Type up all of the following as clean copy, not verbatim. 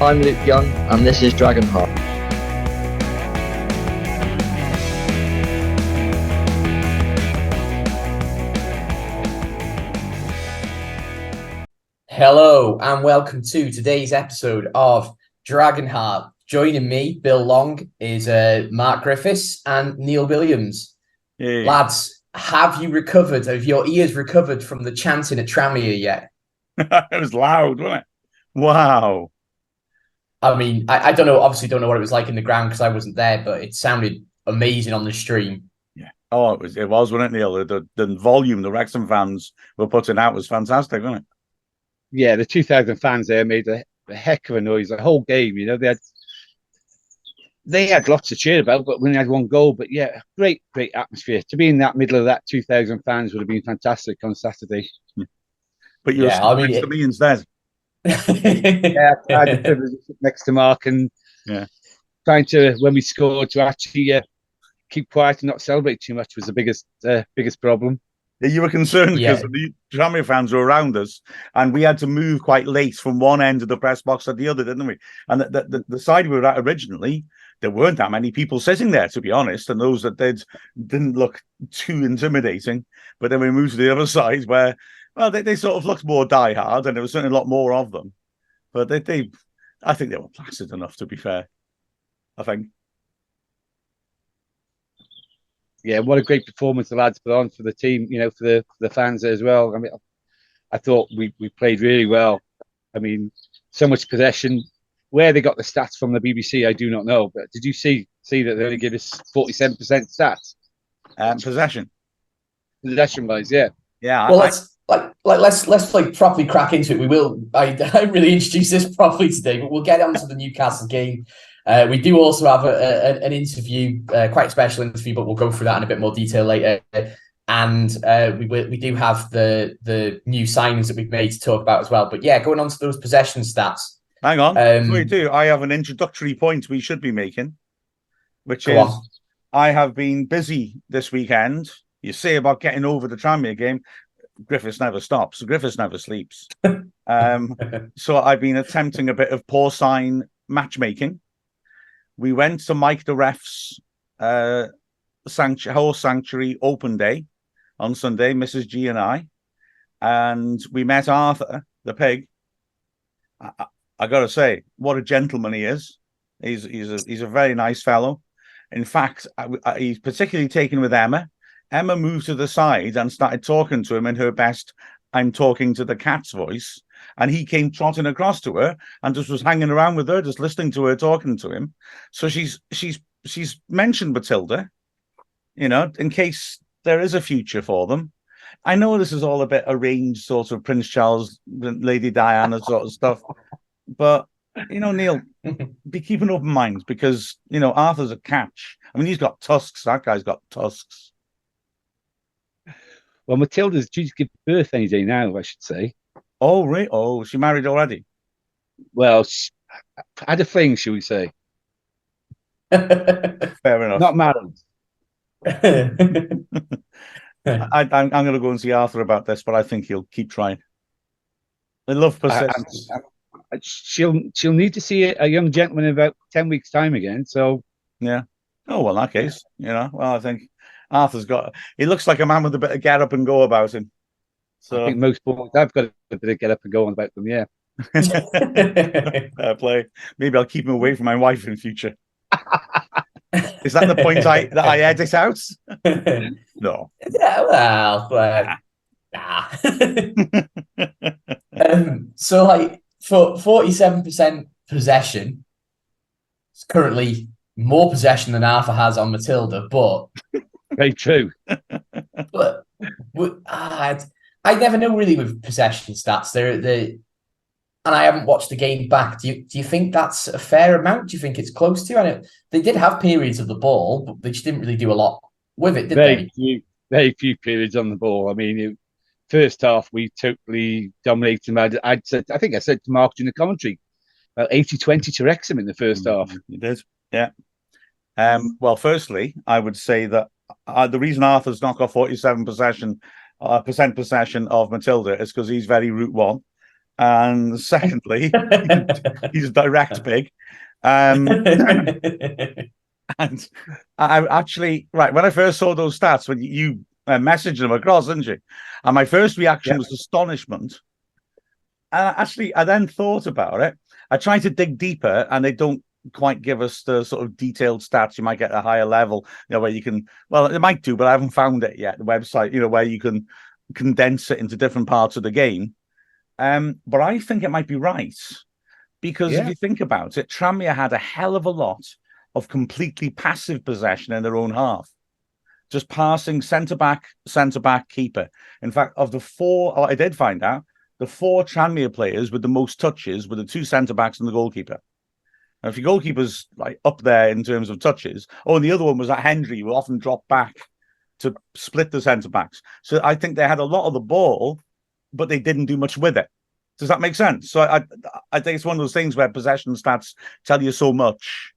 I'm Luke Young, and this is Dragonheart. Hello and welcome to today's episode of Dragonheart. Joining me, Bill Long, is Mark Griffiths and Neil Williams. Yeah. Lads, have your ears recovered from the chanting at Tranmere yet? It was loud, wasn't it? Wow. I mean, I don't know, obviously don't know what it was like in the ground because I wasn't there, but it sounded amazing on the stream. Yeah. Oh, it was, wasn't it, Neil? The volume the Wrexham fans were putting out was fantastic, wasn't it? Yeah, the 2,000 fans there made a heck of a noise the whole game. You know, they had lots to cheer about, but we only had one goal. But yeah, great atmosphere. To be in that middle of that 2,000 fans would have been fantastic on Saturday. But you were next to me instead. Yeah, I had the privilege of sitting next to Mark and trying to, when we scored, to actually keep quiet and not celebrate too much was the biggest problem. Yeah, you were concerned because the Tranmere fans were around us, and we had to move quite late from one end of the press box to the other, didn't we? And the side we were at originally, there weren't that many people sitting there, to be honest, and those that didn't look too intimidating. But then we moved to the other side where, well, they sort of looked more diehard, and there was certainly a lot more of them. But I think they were placid enough, to be fair. I think. Yeah, what a great performance the lads put on for the team, you know, for the fans as well. I mean, I thought we played really well. I mean, so much possession. Where they got the stats from the BBC, I do not know. But did you see that they only give us 47% stats? Possession wise, yeah. Yeah. Well, let's properly crack into it. We will. I really introduce this properly today, but we'll get on to the Newcastle game. We do also have an interview, quite a special interview, but we'll go through that in a bit more detail later. And we do have the new signings that we've made to talk about as well. But yeah, going on to those possession stats. Hang on, we do. I have an introductory point we should be making, which is I have been busy this weekend. You say about getting over the Tranmere game. Griffiths never stops. Griffiths never sleeps. So I've been attempting a bit of porcine matchmaking. We went to Mike the Ref's horse sanctuary open day on Sunday, Mrs. G and I, and we met Arthur, the pig. I got to say, what a gentleman he is. He's a very nice fellow. In fact, he's particularly taken with Emma. Emma moved to the side and started talking to him in her best "I'm talking to the cat's" voice. And he came trotting across to her and just was hanging around with her, just listening to her talking to him. So she's mentioned Matilda, you know, in case there is a future for them. I know this is all a bit arranged, sort of Prince Charles, Lady Diana sort of stuff. But, you know, Neil, be keeping open minds because, you know, Arthur's a catch. I mean, he's got tusks. That guy's got tusks. Well, Matilda's due to give birth any day now, I should say. Oh, really? Oh, she married already? Well, had a fling, shall we say. Fair enough. Not married. I'm going to go and see Arthur about this, but I think he'll keep trying. I love persistence. She'll need to see a young gentleman in about 10 weeks' time again. So, yeah. Oh, well, in that case, you know, well, I think Arthur's he looks like a man with a bit of get up and go about him. So I think most boys have got a bit of get up and go on about them, yeah. Fair play. Maybe I'll keep him away from my wife in future. Is that the point that I edit out? No. Yeah, well, nah. So, like, for 47% possession, it's currently more possession than Arthur has on Matilda, but very true. But I never know really with possession stats. And I haven't watched the game back. Do you think that's a fair amount? Do you think it's close to? I know they did have periods of the ball, but they just didn't really do a lot with it, did they? Very few periods on the ball. I mean, first half we totally dominated them. I think I said to Mark in the commentary, 80-20 to Wrexham in the first half. You did, yeah. Well, firstly, I would say that the reason Arthur's not got 47% possession of Matilda is because he's very Route 1. and secondly, he's a direct pig. And I actually, right, when I first saw those stats, when you messaged them across, didn't you? And my first reaction was astonishment. And actually, I then thought about it. I tried to dig deeper, and they don't quite give us the sort of detailed stats you might get at a higher level, where you can, well, it might do, but I haven't found it yet, the website, where you can condense it into different parts of the game. But I think it might be right, because if you think about it, Tranmere had a hell of a lot of completely passive possession in their own half, just passing centre-back, keeper. In fact, of the four, I did find out, the four Tranmere players with the most touches were the two centre-backs and the goalkeeper. And if your goalkeeper's like up there in terms of touches, and the other one was that Hendry, who often dropped back to split the centre-backs. So I think they had a lot of the ball, but they didn't do much with it. Does that make sense? So I think it's one of those things where possession stats tell you so much,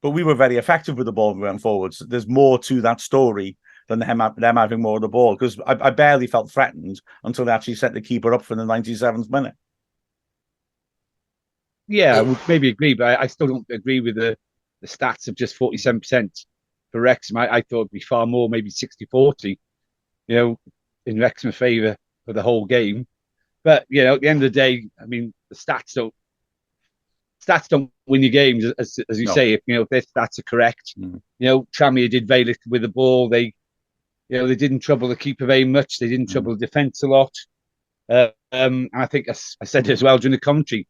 but we were very effective with the ball when we went forwards. There's more to that story than them having more of the ball, because I barely felt threatened until they actually set the keeper up for the 97th minute. Yeah, I would maybe agree, but I still don't agree with the stats of just 47% for Wrexham. I thought it'd be far more, maybe 60-40, in Wrexham's favour for the whole game. But, at the end of the day, I mean, the stats don't win your games, as you say, if their stats are correct. Tranmere did very little with the ball. They didn't trouble the keeper very much. They didn't trouble the defence a lot. And I think I said it as well during the commentary.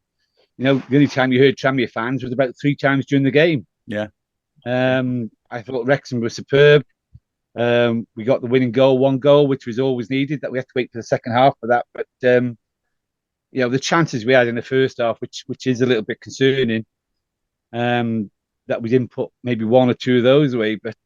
The only time you heard Tranmere fans was about 3 times during the game. Yeah. I thought Wrexham was superb. We got the winning goal, 1 goal, which was always needed. That we had to wait for the second half for that. But the chances we had in the first half, which is a little bit concerning, that we didn't put maybe 1 or 2 of those away. But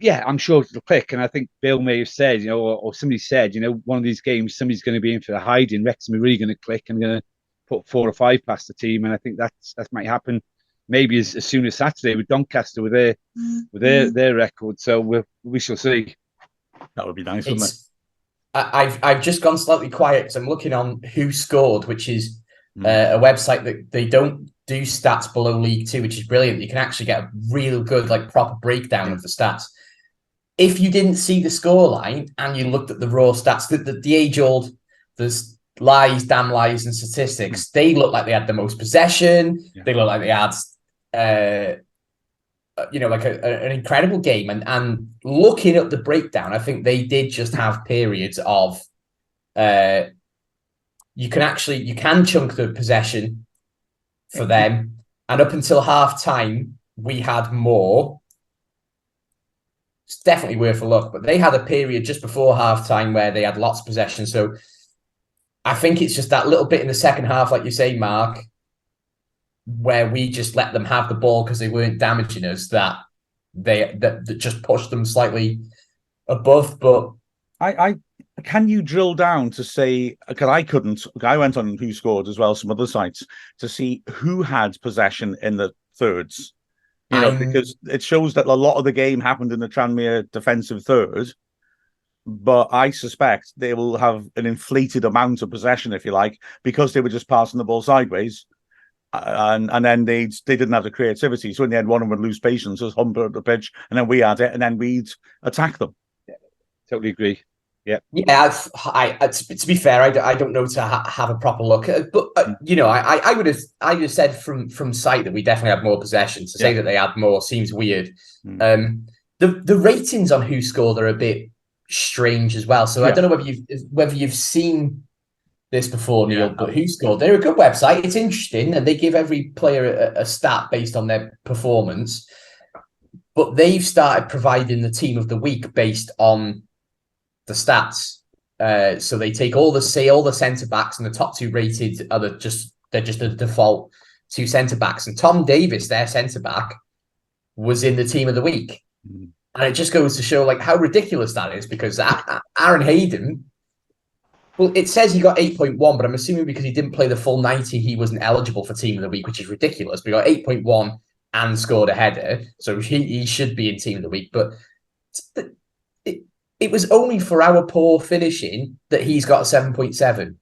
I'm sure it'll click. And I think Bill may have said, or somebody said, one of these games, somebody's going to be in for a hiding. Wrexham are really going to click and going to put 4 or 5 past the team. And I think that might happen maybe as soon as Saturday with Doncaster with their record. So we shall see. That would be nice, wouldn't it? I've just gone slightly quiet because I'm looking on Who Scored, which is a website that they don't do stats below League Two, which is brilliant. You can actually get a real good, proper breakdown of the stats. If you didn't see the scoreline and you looked at the raw stats, the age-old, there's lies, damn lies, and statistics, they look like they had the most possession. Yeah. They look like they had, an incredible game. And looking at the breakdown, I think they did just have periods of, you can chunk the possession for them. And up until half time, we had more. It's definitely worth a look, but they had a period just before half time where they had lots of possession. So I think it's just that little bit in the second half, like you say, Mark, where we just let them have the ball because they weren't damaging us, that just pushed them slightly above. But I can you drill down to say, because I went on Who Scored as well, some other sites, to see who had possession in the thirds. Because it shows that a lot of the game happened in the Tranmere defensive third, but I suspect they will have an inflated amount of possession, if you like, because they were just passing the ball sideways, and then they didn't have the creativity. So in the end, one of them would lose patience, just humble at the pitch, and then we had it, and then we'd attack them. Yeah, totally agree. Yeah. To be fair, I don't know to have a proper look, but I would have said from sight that we definitely had more possession. To say that they had more seems weird. The ratings on Who Scored are a bit strange as well. So I don't know whether you've seen this before, Neil. But Who Scored? They're a good website. It's interesting, and they give every player a stat based on their performance. But they've started providing the team of the week based on the stats. So they take all the centre backs, and the top 2 rated are just the default 2 centre backs. And Tom Davis, their centre back, was in the team of the week. And it just goes to show how ridiculous that is, because Aaron Hayden, well, it says he got 8.1, but I'm assuming because he didn't play the full 90, he wasn't eligible for team of the week, which is ridiculous. But he got 8.1 and scored a header, so he should be in team of the week. But it was only for our poor finishing that he's got a 7.7.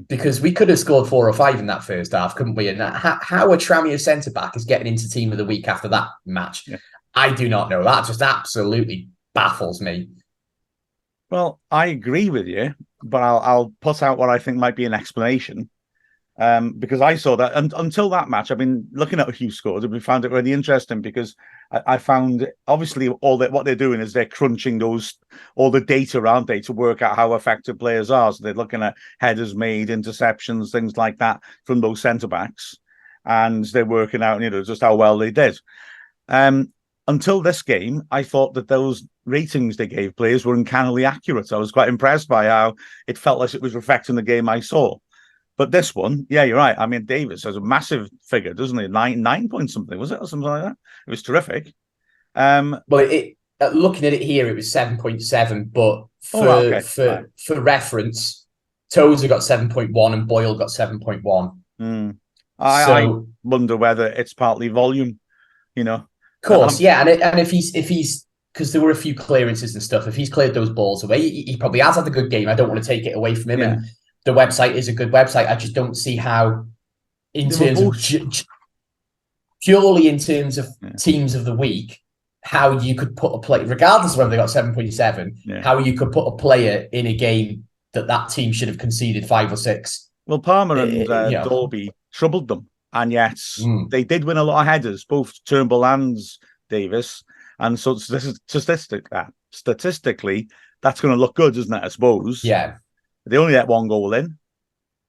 Because we could have scored 4 or 5 in that first half, couldn't we? And how a Tranmere centre-back is getting into team of the week after that match, I do not know. That just absolutely baffles me. Well, I agree with you, but I'll put out what I think might be an explanation. Because I saw that, and until that match, I've been looking at who scored, and we found it really interesting because I found obviously what they're doing is they're crunching all the data around there to work out how effective players are. So they're looking at headers made, interceptions, things like that from those centre backs, and they're working out, just how well they did. Until this game, I thought that those ratings they gave players were uncannily accurate. I was quite impressed by how it felt like it was reflecting the game I saw. But this one, yeah, you're right. I mean, Davis has a massive figure, doesn't he? Nine point something, was it? Or something like that? It was terrific. Well, looking at it here, it was 7.7, but for reference, Tozer got 7.1 and Boyle got 7.1. I wonder whether it's partly volume, Of course, yeah. And if he's because there were a few clearances and stuff, if he's cleared those balls away, he probably has had a good game. I don't want to take it away from him. Yeah. And the website is a good website. I just don't see how, purely in terms of teams of the week, how you could put a play, regardless of whether they got 7.7, how you could put a player in a game that team should have conceded 5 or 6. Well, Palmer and Dolby troubled them, and yet they did win a lot of headers, both Turnbull and Davis. And so statistically, that's going to look good, isn't it? I suppose. Yeah. They only let 1 goal in,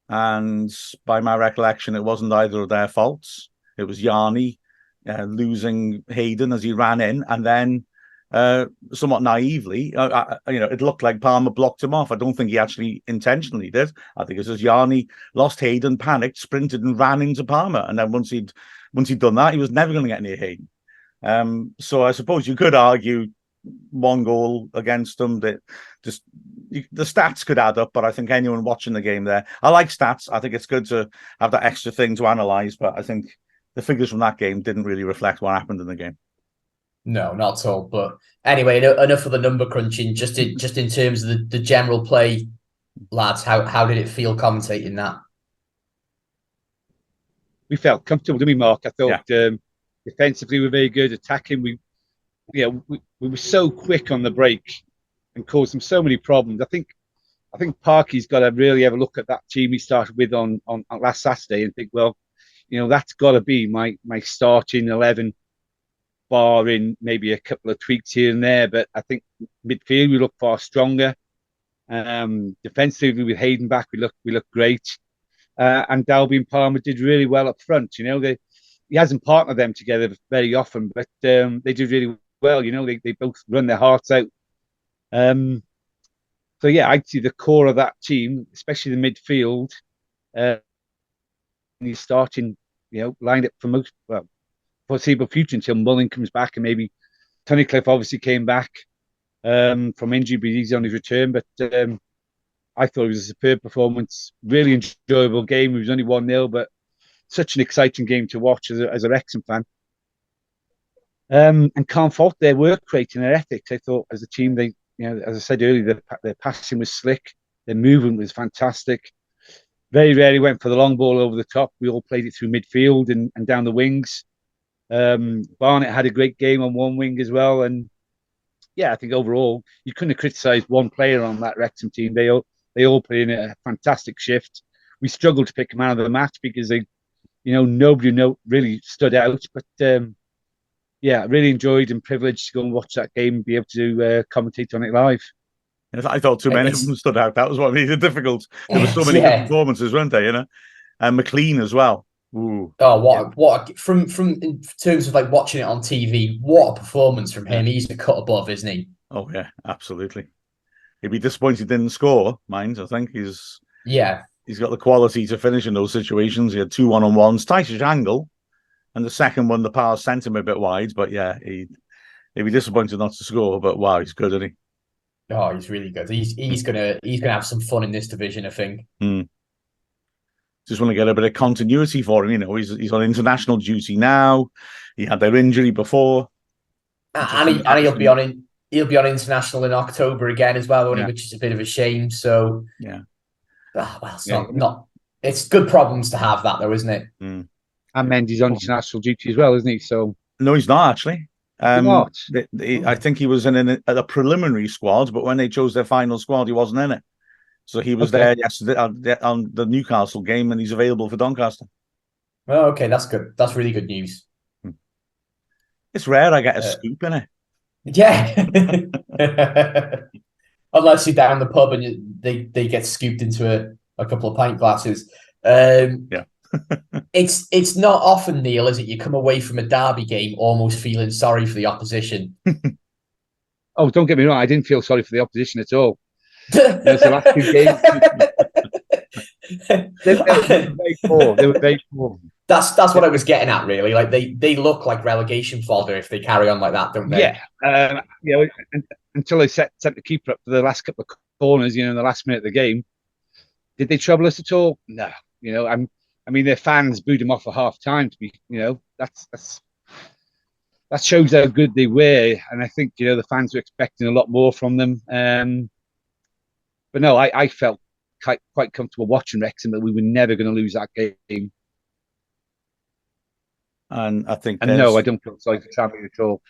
and by my recollection, it wasn't either of their faults. It was Yarni losing Hayden as he ran in, and then somewhat naively, it looked like Palmer blocked him off. I don't think he actually intentionally did. I think it was Yarni lost Hayden, panicked, sprinted, and ran into Palmer. And then once he'd done that, he was never going to get near Hayden. So I suppose you could argue 1 goal against them, that just the stats could add up, but I think anyone watching the game there, I like stats. I think it's good to have that extra thing to analyze, but I think the figures from that game didn't really reflect what happened in the game. No, not at all. But anyway, enough of the number crunching. Just in terms of the general play, lads, how did it feel commentating that? We felt comfortable, didn't we, Mark? I thought defensively we were very good. Attacking, we were so quick on the break and caused them so many problems. I think Parky's got to really have a look at that team he started with on last Saturday and think, well, that's got to be my starting 11, barring maybe a couple of tweaks here and there. But I think midfield we look far stronger. Defensively with Hayden back, we look great. And Dalby and Palmer did really well up front. He hasn't partnered them together very often, but they did really well. They both run their hearts out. So yeah, I'd see the core of that team, especially the midfield, he's starting, lined up for foreseeable future until Mullin comes back, and maybe Tunnicliffe obviously came back from injury, but he's on his return. But I thought it was a superb performance, really enjoyable game. It was only 1-0, but such an exciting game to watch as a Wrexham fan. And can't fault their work rate and their ethics. I thought as a team, they, as I said earlier, their passing was slick, their movement was fantastic. Very rarely went for the long ball over the top. We all played it through midfield and down the wings. Barnett had a great game on one wing as well. And yeah, I think overall, you couldn't have criticised one player on that Wrexham team. They all put in a fantastic shift. We struggled to pick them out of the match because they, nobody really stood out. But yeah, really enjoyed and privileged to go and watch that game and be able to commentate on it live. I thought too many of them stood out. That was what made it difficult. There were so many good performances, weren't there? And McLean as well. Ooh. Oh, what from in terms of like watching it on TV, what a performance from him. He's a cut above, isn't he? Oh yeah, absolutely. He'd be disappointed he didn't score, mind. I think he's got the quality to finish in those situations. He had 2 1-on-1s, tightish angle, and the second one the pass sent him a bit wide, but yeah, he'd be disappointed not to score. But wow, he's good, isn't he? Oh, he's really good. He's gonna have some fun in this division, I think. Just want to get a bit of continuity for him. He's on international duty now. He had their injury bore, and he'll be on he'll be on international in October again as well, Yeah. which is a bit of a shame. So Yeah. well, it's Yeah. not. It's good problems to have, that though, isn't it? Mm. And Mendy's on international duty as well, isn't he? So No, he's not actually. not. I think he was in a preliminary squad, but when they chose their final squad, he wasn't in it. So he was there yesterday on the Newcastle game, and he's available for Doncaster. Oh, okay, that's good. That's really good news. It's rare I get a scoop in it. Yeah. Unless you're down the pub and they get scooped into a couple of pint glasses. Yeah. It's not often, Neil, is it? You come away from a derby game almost feeling sorry for the opposition. Oh, don't get me wrong. I didn't feel sorry for the opposition at all. There's the last two games. They were very poor. They were very poor. That's what I was getting at, really. Like they look like relegation fodder if they carry on like that, don't they? Yeah. Until they set the keeper up for the last couple of corners, in the last minute of the game. Did they trouble us at all? No. I mean, their fans booed them off at half time. To be, that shows how good they were, and I think the fans were expecting a lot more from them. But no, I felt quite comfortable watching Wrexham, but we were never going to lose that game. And I think, no, I don't feel sorry for Tranmere at all.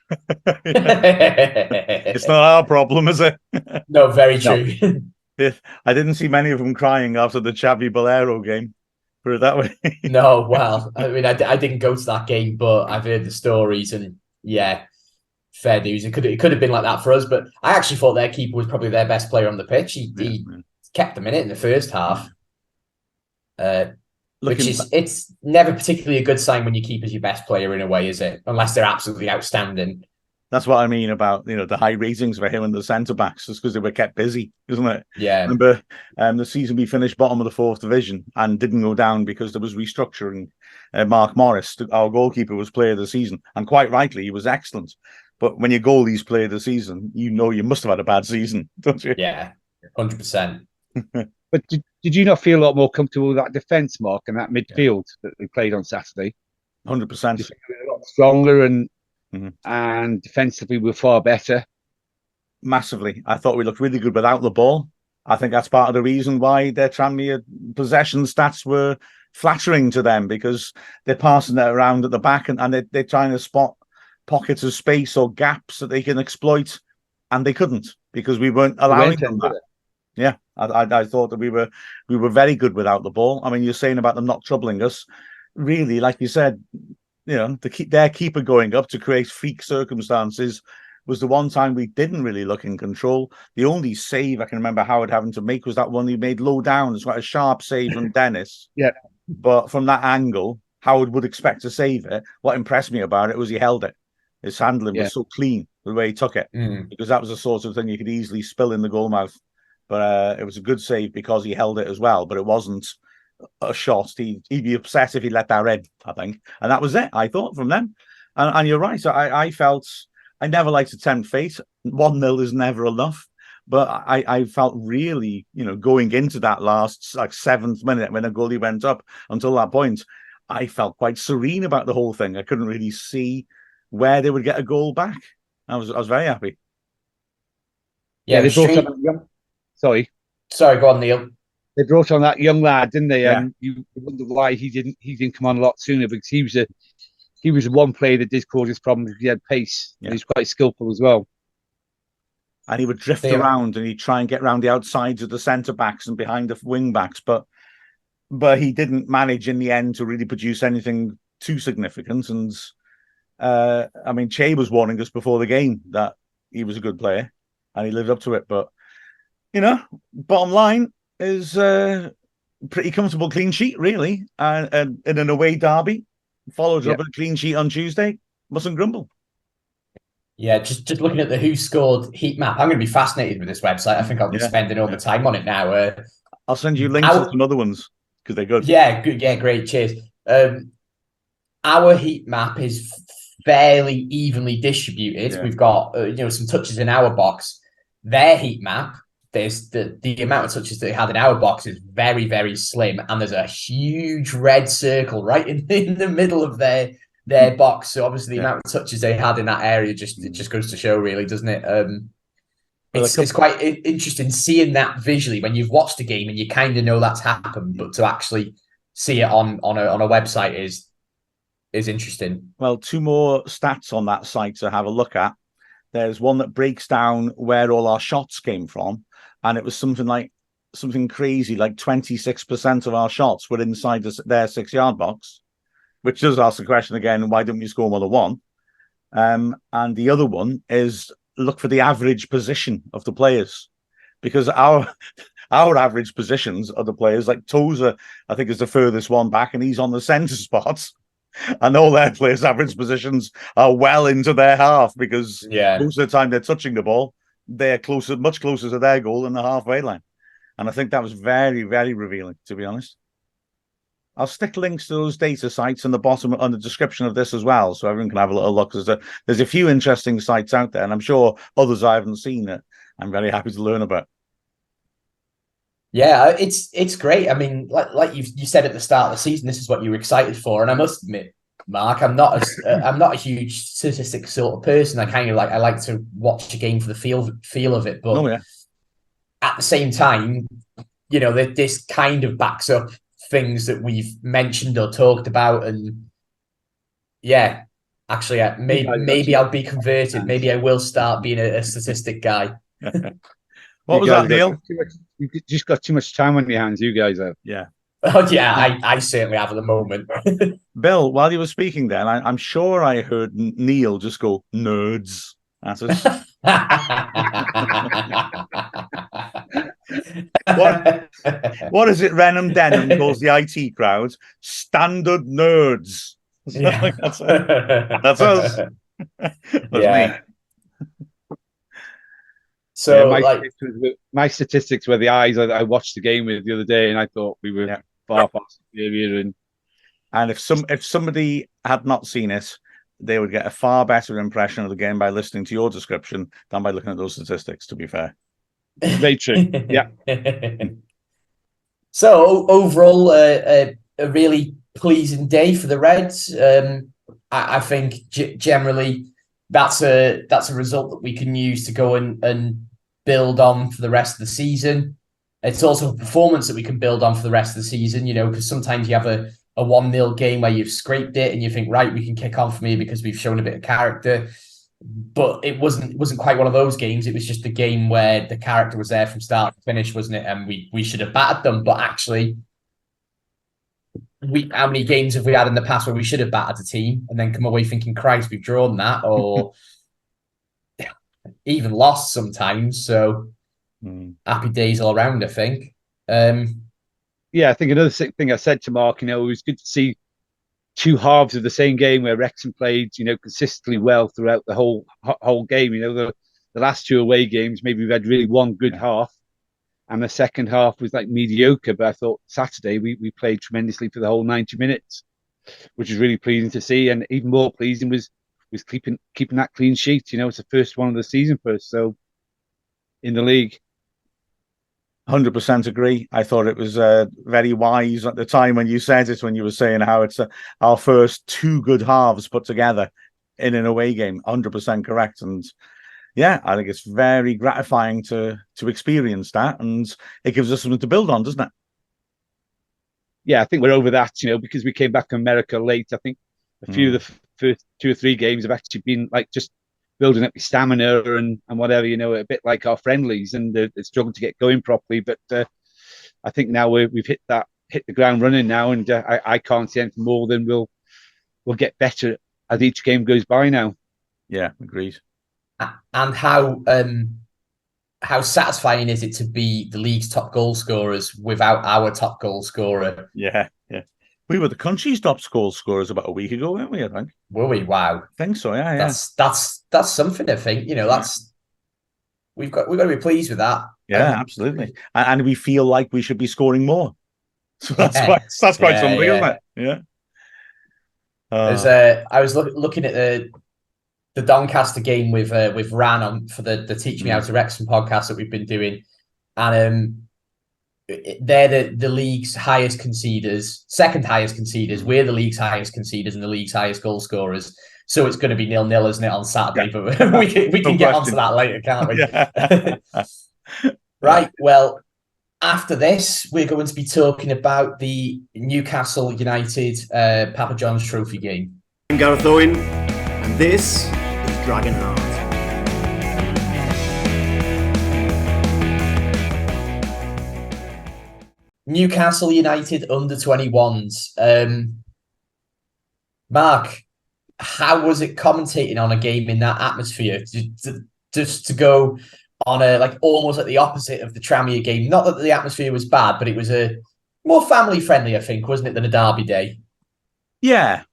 It's not our problem, is it? No, very true. I didn't see many of them crying after the Xavi Bolero game. Put it that way. No, well, I mean, I didn't go to that game, but I've heard the stories, and yeah, fair dues. It could have been like that for us, but I actually thought their keeper was probably their best player on the pitch. He kept them in it in the first half. It's never particularly a good sign when your keeper's your best player in a way, is it? Unless they're absolutely outstanding. That's what I mean about the high ratings for him and the centre backs, just because they were kept busy, isn't it? Yeah. Remember, the season we finished bottom of the 4th division and didn't go down because there was restructuring. Mark Morris, our goalkeeper, was player of the season, and quite rightly, he was excellent. But when your goalie's player of the season, you must have had a bad season, don't you? Yeah, 100%. But did you not feel a lot more comfortable with that defence, Mark, and that midfield that we played on Saturday? 100%. A lot stronger and defensively we're far better. Massively. I thought we looked really good without the ball. I think that's part of the reason why their Tranmere possession stats were flattering to them, because they're passing it around at the back and they're trying to spot pockets of space or gaps that they can exploit, and they couldn't because we weren't allowing them that. Yeah, I thought that we were very good without the ball. I mean, you're saying about them not troubling us. Really, like you said, to keep their keeper going up to create freak circumstances was the one time we didn't really look in control. The only save I can remember Howard having to make was that one he made low down. It's quite a sharp save from Dennis. Yeah. But from that angle, Howard would expect to save it. What impressed me about it was he held it. His handling was so clean, the way he took it, because that was the sort of thing you could easily spill in the goal mouth. But it was a good save because he held it as well. But it wasn't a shot. He'd be upset if he let that red, I think. And that was it, I thought, from them. And you're right. I felt I never like to tempt fate. 1-0 is never enough. But I felt really, going into that last 7th minute when the goalie went up until that point, I felt quite serene about the whole thing. I couldn't really see where they would get a goal back. I was very happy. Yeah, they brought on that young... Sorry, go on, Neil. They brought on that young lad, didn't they? Yeah. And you wonder why he didn't come on a lot sooner, because he was one player that did cause his problems. He had pace. Yeah. And he's quite skillful as well. And he would drift around and he'd try and get around the outsides of the centre backs and behind the wing backs, but he didn't manage in the end to really produce anything too significant. And I mean, Che was warning us before the game that he was a good player, and he lived up to it. But bottom line is pretty comfortable clean sheet, really, and in an away derby, followed up with a clean sheet on Tuesday. Mustn't grumble. Yeah, just looking at the who scored heat map, I'm going to be fascinated with this website. I think I'll be spending all the time on it now. I'll send you links to some other ones because they're good. Yeah, good. Yeah, great. Cheers. Our heat map is fairly evenly distributed. Yeah. We've got some touches in our box. Their heat map, there's the amount of touches that they had in our box is very, very slim, and there's a huge red circle right in the middle of their their box. So obviously the amount of touches they had in that area just goes to show, really, doesn't it? It's quite interesting seeing that visually when you've watched the game and you kind of know that's happened, but to actually see it on a website is interesting. Well, two more stats on that site to have a look at. There's one that breaks down where all our shots came from, and it was something crazy, like 26% of our shots were inside their 6-yard box, which does ask the question again, why don't you score more than one? And the other one is look for the average position of the players, because our average positions of the players, like Tozer, I think, is the furthest one back, and he's on the centre spot. And all their players' average positions are well into their half, because most of the time they're touching the ball, they're much closer to their goal than the halfway line. And I think that was very, very revealing, to be honest. I'll stick links to those data sites in the bottom on the description of this as well, so everyone can have a little look. There's a few interesting sites out there, and I'm sure others I haven't seen that I'm very happy to learn about. Yeah, it's great. I mean, like you said at the start of the season, this is what you were excited for, and I must admit, Mark, I'm not a huge statistics sort of person. I like to watch a game for the feel of it, but at the same time, this kind of backs up things that we've mentioned or talked about, and actually, maybe I'll be converted. Maybe I will start being a statistic guy. What was that, Neil? You've just got too much time on your hands, you guys have. Yeah. Oh, yeah, I certainly have at the moment. Bill, while you were speaking then, I'm sure I heard Neil just go, nerds, at us. What is it Renham Denham calls the IT crowd? Standard nerds. Yeah. That's us. That's me. So, my statistics were the eyes I watched the game with the other day, and I thought we were far superior. And if somebody had not seen it, they would get a far better impression of the game by listening to your description than by looking at those statistics, to be fair. Very true. Yeah. So overall, a really pleasing day for the Reds. I think generally that's a result that we can use to go and build on for the rest of the season. It's also a performance that we can build on for the rest of the season, because sometimes you have a 1-0 game where you've scraped it and you think, right, we can kick on from here because we've shown a bit of character. But it wasn't quite one of those games. It was just a game where the character was there from start to finish, wasn't it? And we should have battered them. But actually, how many games have we had in the past where we should have battered a team and then come away thinking, Christ, we've drawn that, or even lost sometimes? So happy days all around, I think. I think another thing I said to Mark, it was good to see two halves of the same game where Wrexham played, consistently well throughout the whole game. The last two away games, maybe we've had really one good half, and the second half was like mediocre. But I thought Saturday we played tremendously for the whole 90 minutes, which is really pleasing to see. And even more pleasing was keeping that clean sheet. It's the first one of the season for us, so in the league. 100% agree. I thought it was very wise at the time when you said it, when you were saying how it's our first two good halves put together in an away game. 100% correct. And I think it's very gratifying to experience that, and it gives us something to build on, doesn't it? Yeah, I think we're over that, because we came back from America late. I think a few of the first 2 or 3 games have actually been like just building up your stamina and whatever, a bit like our friendlies, and they're struggling to get going properly. But I think now we've hit the ground running now, and I can't see anything more than we'll get better as each game goes by now. Yeah, agreed. And how satisfying is it to be the league's top goal scorers without our top goal scorer? Yeah. We were the country's top goal scorers about a week ago, weren't we? I think. Were we? Wow. I think so. Yeah. That's something. I think that's we've got to be pleased with that. Yeah, absolutely. And we feel like we should be scoring more. So that's quite something, isn't it? Yeah. I was looking at the Doncaster game with Ran on for the Teach Me How to Wrexham podcast that we've been doing, and they're the league's highest conceders, second highest conceders. We're the league's highest conceders and the league's highest goal scorers. So it's going to be 0-0, isn't it, on Saturday? Yeah. But we can get onto that later, can't we? Yeah. Right. Well, after this, we're going to be talking about the Newcastle United Papa John's Trophy game. I'm Gareth Owen, and this is Dragonheart. Newcastle United under 21s. Mark, how was it commentating on a game in that atmosphere? Just to go on a almost like the opposite of the Tranmere game. Not that the atmosphere was bad, but it was a more family friendly, I think, wasn't it, than a derby day? Yeah.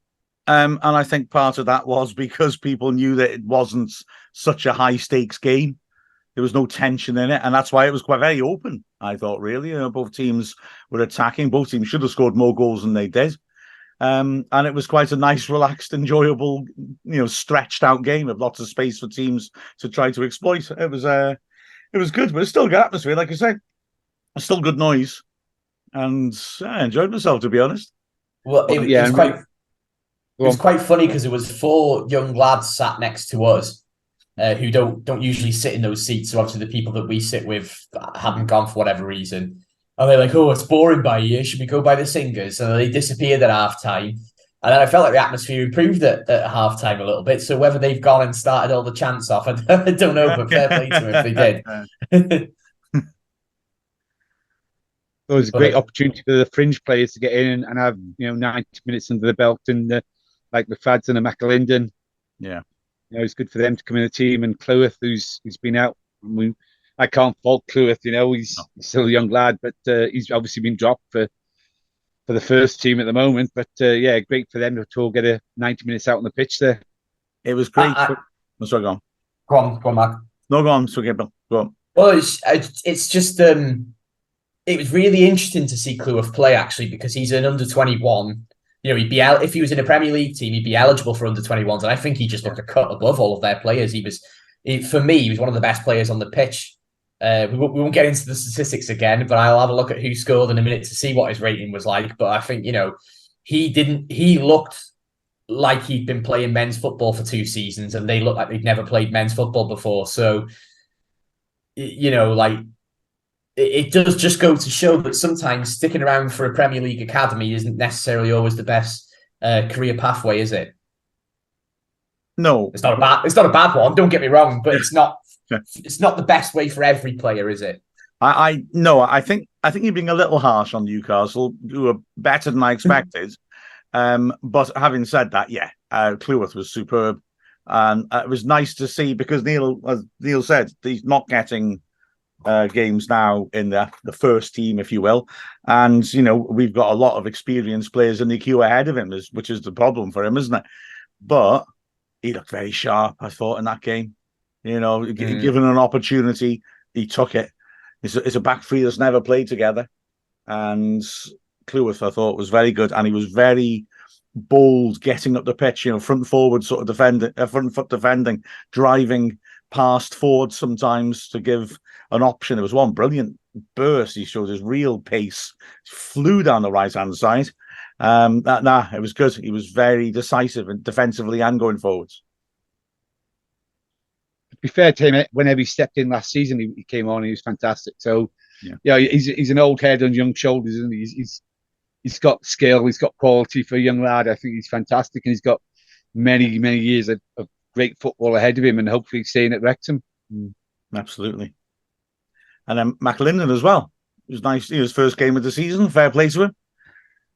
And I think part of that was because people knew that it wasn't such a high stakes game. There was no tension in it, and that's why it was quite very open, I thought, really. Both teams were attacking. Both teams should have scored more goals than they did. And it was quite a nice, relaxed, enjoyable, stretched out game with lots of space for teams to try to exploit. It was good, but it's still a good atmosphere, like I said. It's still good noise. And I enjoyed myself, to be honest. Well, it was quite funny because it was 4 young lads sat next to us who don't usually sit in those seats. So obviously the people that we sit with hadn't gone for whatever reason. And they're like, oh, it's boring by here. Should we go by the singers? And they disappeared at halftime. And then I felt like the atmosphere improved at halftime a little bit. So whether they've gone and started all the chants off, I don't know, but fair play to them if they did. It was a great opportunity for the fringe players to get in and have 90 minutes under the belt, and like the Fads and the McAlinden. Yeah, it's good for them to come in the team. And Clywith, who's been out. I can't fault Clywith. He's still a young lad, but he's obviously been dropped for the first team at the moment. But great for them to all get 90 minutes out on the pitch there. It was great. Sorry, go on. Go on, Mark. No, go on. Sorry, go on. Well, it's just it was really interesting to see Clywith play, actually, because he's an under 21. He'd be out if he was in a Premier League team, he'd be eligible for under 21s, and I think he just looked a cut above all of their players. For me, he was one of the best players on the pitch. We won't get into the statistics again, but I'll have a look at who scored in a minute to see what his rating was like. But I think he looked like he'd been playing men's football for 2 seasons, and they looked like they'd never played men's football before. So it does just go to show that sometimes sticking around for a Premier League academy isn't necessarily always the best career pathway, is it? No, it's not a bad one. Don't get me wrong, but it's not the best way for every player, is it? I think you're being a little harsh on Newcastle, who are better than I expected. But having said that, Clywith was superb, and it was nice to see, because as Neil said, he's not getting games now in the first team, if you will, and we've got a lot of experienced players in the queue ahead of him, which is the problem for him, isn't it? But he looked very sharp, I thought, in that game. Given an opportunity, he took it. It's a back three that's never played together, and Clywith, I thought, was very good, and he was very bold getting up the pitch, front forward sort of defending, front foot defending, driving past forward sometimes to give an option. There was one brilliant burst. He showed his real pace, flew down the right-hand side. It was good. He was very decisive and defensively and going forwards. To be fair to him, whenever he stepped in last season, he came on. He was fantastic. So, he's an old head on young shoulders, and he's got skill. He's got quality for a young lad. I think he's fantastic, and he's got many years of great football ahead of him, and hopefully staying at Wrexham. Absolutely. And then McAlinden as well. It was nice. His first game of the season. Fair play to him.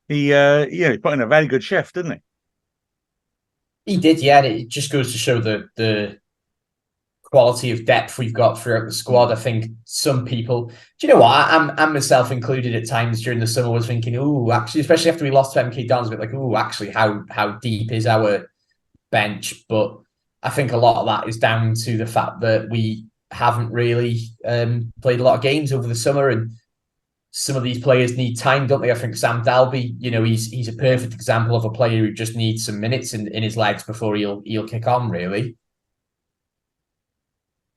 He put in a very good shift, didn't he? He did, yeah. And it just goes to show the quality of depth we've got throughout the squad. I think some people, do you know what? I'm myself included at times during the summer was thinking, actually, especially after we lost to MK Dons, a bit like, actually, how deep is our bench? But I think a lot of that is down to the fact that we haven't really played a lot of games over the summer, and some of these players need time, don't they? I think Sam Dalby, he's a perfect example of a player who just needs some minutes in his legs before he'll kick on, really.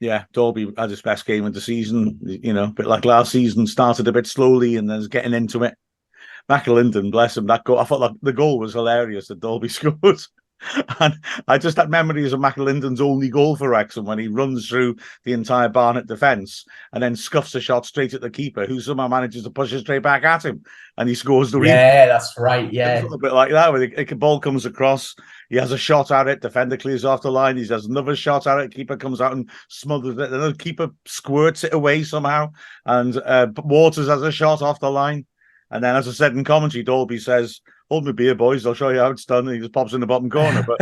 Yeah, Dolby had his best game of the season. You know, a bit like last season, started a bit slowly and then was getting into it. McAlinden, bless him, that goal. I thought like, the goal was hilarious that Dolby scored. And I just had memories of McAlinden's only goal for Wrexham when he runs through the entire Barnet defence and then scuffs a shot straight at the keeper, who somehow manages to push it straight back at him, and he scores the rebound. Yeah, that's right. Yeah, It's a bit like that, where the ball comes across, he has a shot at it, defender clears off the line, he has another shot at it, keeper comes out and smothers it, and the keeper squirts it away somehow, and Waters has a shot off the line. And then, as I said in commentary, Dolby says, "Hold my beer, boys. I'll show you how it's done." And he just pops in the bottom corner. But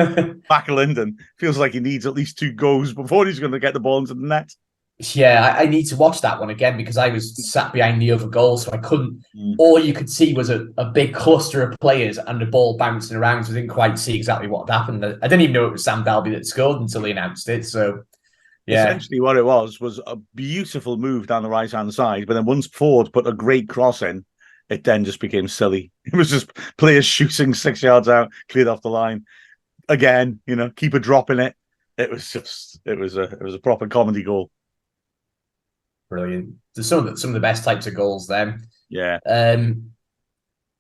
McAlinden feels like he needs at least 2 goals before he's going to get the ball into the net. Yeah, I need to watch that one again because I was sat behind the other goal, so I couldn't. All you could see was a big cluster of players and the ball bouncing around, so I didn't quite see exactly what had happened. I didn't even know it was Sam Dalby that scored until he announced it. So, yeah. Essentially, what it was a beautiful move down the right-hand side, but then once Ford put a great cross in, it then just became silly. It was just players shooting 6 yards out, cleared off the line. Again, you know, keeper dropping it. It was a proper comedy goal. Brilliant. There's some of the best types of goals then. Yeah.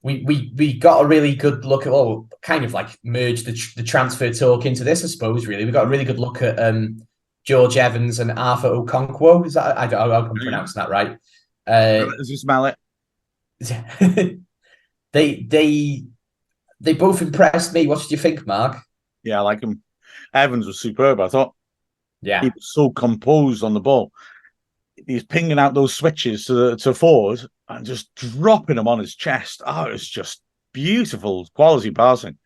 We got a really good look at kind of like merge the transfer talk into this, I suppose. Really, we got a really good look at George Evans and Arthur Okonkwo. Is that I don't know if I'm pronouncing that right? Does you smell it? They both impressed me. What did you think, Mark? Yeah, I like him. Evans was superb, I thought. Yeah, he was so composed on the ball. He's pinging out those switches to Ford and just dropping them on his chest. Oh, it's just beautiful quality passing.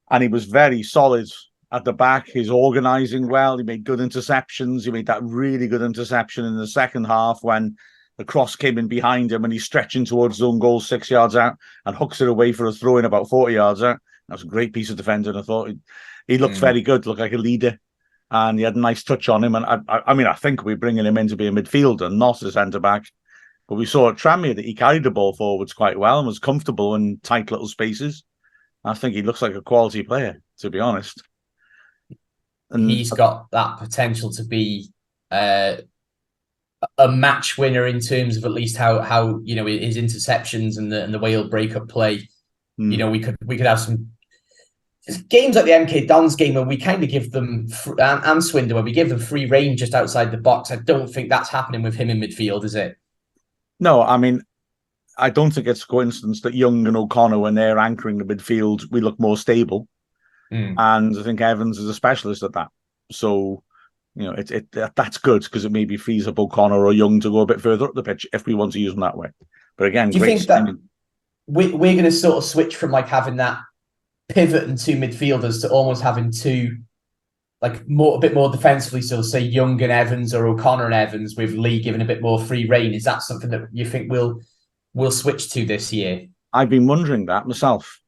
And he was very solid at the back. He's organising well. He made good interceptions. He made that really good interception in the second half when the cross came in behind him and he's stretching towards his own goal 6 yards out and hooks it away for a throw in about 40 yards out. That was a great piece of defending. I thought he looked very good, looked like a leader, and he had a nice touch on him. And I mean, I think we're bringing him in to be a midfielder, not a centre-back. But we saw at Tranmere that he carried the ball forwards quite well and was comfortable in tight little spaces. I think he looks like a quality player, to be honest. And he's got that potential to be a match winner in terms of at least how you know his interceptions and the way he'll break up play. You know, we could have some games like the MK Dons game where we kind of give them and Swindon where we give them free rein just outside the box. I don't think that's happening with him in midfield, is it? No, I mean, I don't think it's a coincidence that Young and O'Connor, when they're anchoring the midfield, we look more stable. And I think Evans is a specialist at that. So, you know, that's good because it maybe frees up O'Connor or Young to go a bit further up the pitch if we want to use them that way. But again, do you think that we're going to sort of switch from like having that pivot and 2 midfielders to almost having 2, like a bit more defensively? So say Young and Evans or O'Connor and Evans with Lee giving a bit more free rein. Is that something that you think we'll switch to this year? I've been wondering that myself,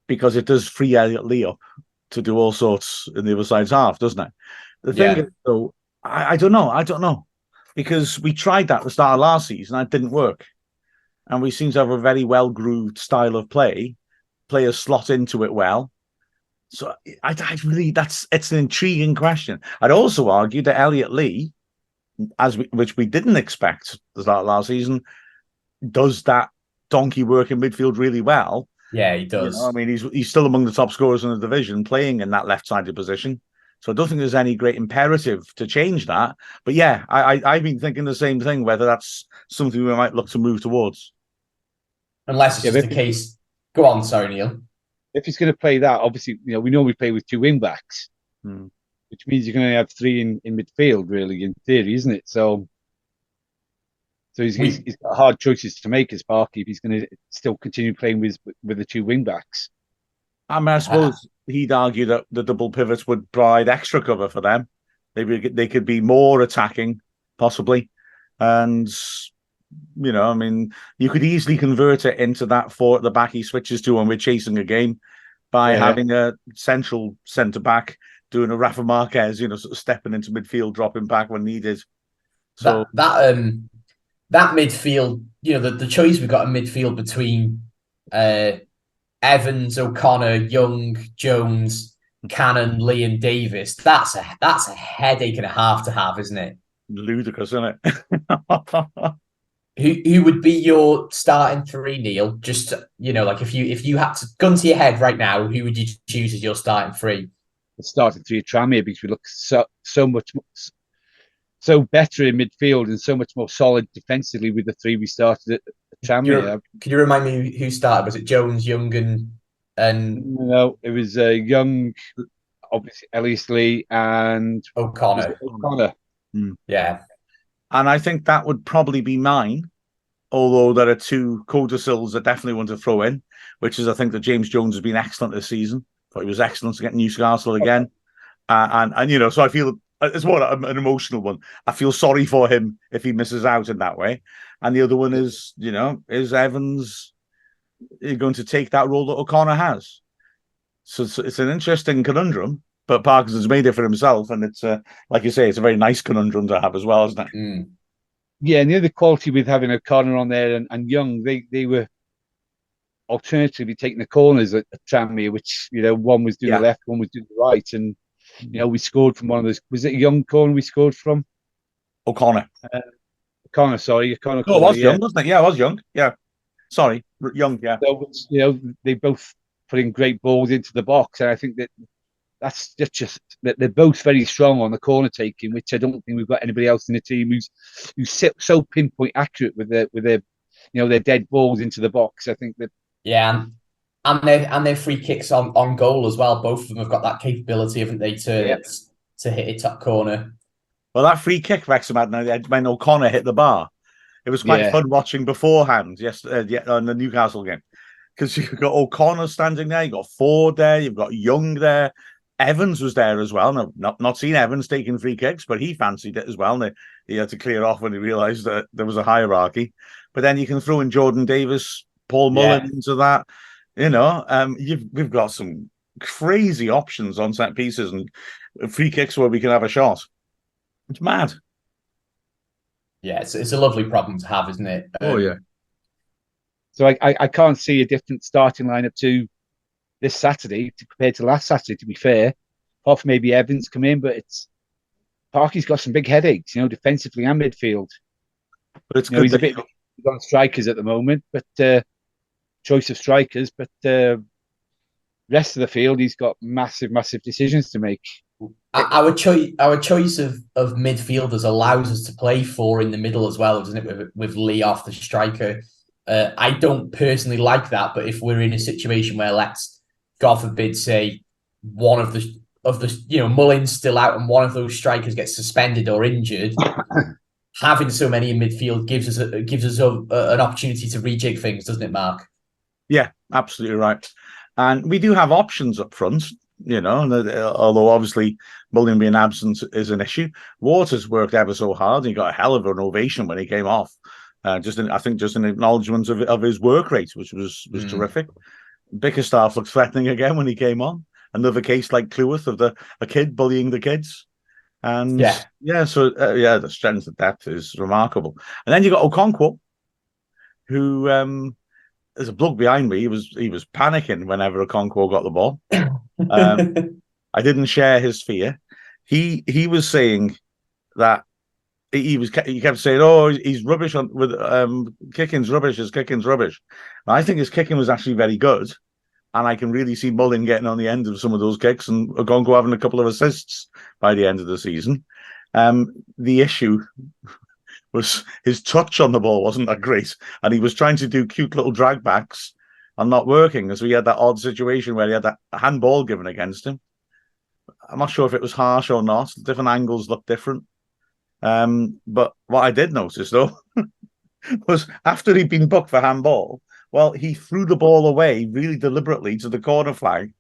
because it does free Elliot Lee up to do all sorts in the other side's half, doesn't it? The thing is, though, I don't know, because we tried that at the start of last season and it didn't work, and we seem to have a very well grooved style of play. Players slot into it well. So I really, it's an intriguing question. I'd also argue that Elliot Lee, which we didn't expect at the start of last season, does that donkey work in midfield really well. Yeah, he does. You know, I mean, he's still among the top scorers in the division, playing in that left-sided position. So I don't think there's any great imperative to change that. But yeah, I've been thinking the same thing, whether that's something we might look to move towards. Unless it's just the case. Go on, sorry, Neil. If he's going to play that, obviously, you know, we normally play with 2 wing backs, which means you're going to have 3 in midfield, really, in theory, isn't it? So he's got hard choices to make as Parky if he's going to still continue playing with the 2 wing backs. I mean, I suppose he'd argue that the double pivots would provide extra cover for them. They could be more attacking, possibly, and you know, I mean, you could easily convert it into that 4 at the back he switches to when we're chasing a game by having a central centre back doing a Rafa Marquez, you know, sort of stepping into midfield, dropping back when needed. So that midfield, you know, the choice we've got in midfield between Evans, O'Connor, Young, Jones, Cannon, Lee, and Davis. That's a headache and a half to have, isn't it? Ludicrous, isn't it? Who would be your starting three, Neil? Just like if you had to gun to your head right now, who would you choose as your starting three? It started three Tranmere because we look so much so better in midfield and so much more solid defensively with the three we started at Tranmere. Can you remind me who started? Was it Jones, Young, and no? It was Young, obviously Ellis Lee and O'Connor. Yeah. And I think that would probably be mine, although there are two codicils that definitely want to throw in, which is I think that James Jones has been excellent this season. Thought he was excellent to get Newcastle again. And so I feel it's more an emotional one. I feel sorry for him if he misses out in that way. And the other one is Evans going to take that role that O'Connor has? So it's an interesting conundrum. But Parkinson's made it for himself, and it's like you say, it's a very nice conundrum to have as well, isn't it? Mm. Yeah, and the other quality with having O'Connor on there and Young, they were alternatively taking the corners at Tranmere, which one was doing the left, one was doing the right, and we scored from one of those. Was it a Young corner we scored from? O'Connor. O'Connor, sorry, O'Connor. Oh, it was Young, wasn't it? Yeah, it was Young. Yeah, sorry, Young. Yeah. So they both put in great balls into the box, and I think that's just that they're both very strong on the corner taking, which I don't think we've got anybody else in the team who's so pinpoint accurate with their dead balls into the box. I think that and their free kicks on goal as well. Both of them have got that capability, haven't they, to hit a top corner. Well, that free kick Wrexham had when O'Connor hit the bar, it was quite fun watching beforehand. Yes, on the Newcastle game, because you've got O'Connor standing there, you've got Ford there, you've got Young there. Evans was there as well. No, not seen Evans taking free kicks, but he fancied it as well. And he had to clear off when he realised that there was a hierarchy. But then you can throw in Jordan Davis, Paul Mullen into that. We've got some crazy options on set pieces and free kicks where we can have a shot. It's mad. Yeah, it's a lovely problem to have, isn't it? Oh yeah. So I can't see a different starting lineup to this Saturday compared to last Saturday, to be fair. Apart from maybe Evans come in, but Parky's got some big headaches, defensively and midfield. But it's good. He's a bit on strikers at the moment, but choice of strikers, but rest of the field, he's got massive decisions to make. Our choice of midfielders allows us to play four in the middle as well, doesn't it? With Lee off the striker. I don't personally like that, but if we're in a situation where, let's God forbid, say one of the Mullin's still out and one of those strikers gets suspended or injured, having so many in midfield gives us an opportunity to rejig things, doesn't it, Mark? Yeah, absolutely right. And we do have options up front, although obviously Mullin being absent is an issue. Waters worked ever so hard. He got a hell of an ovation when he came off. Just an acknowledgement of his work rate, which was terrific. Bickerstaff looked threatening again when he came on. Another case like Cleworth of a kid bullying the kids. And the strength of depth is remarkable. And then you got Okonkwo, who there's a bloke behind me. He was panicking whenever Okonkwo got the ball. I didn't share his fear. He was saying that he kept saying, "Oh, he's rubbish with kicking's rubbish. His kicking's rubbish." And I think his kicking was actually very good, and I can really see Mullin getting on the end of some of those kicks and Okonkwo having a couple of assists by the end of the season. The issue was his touch on the ball wasn't that great, and he was trying to do cute little drag backs and not working. So he had that odd situation where he had that handball given against him. I'm not sure if it was harsh or not. Different angles look different. But what I did notice, though, was after he'd been booked for handball, he threw the ball away really deliberately to the corner flag,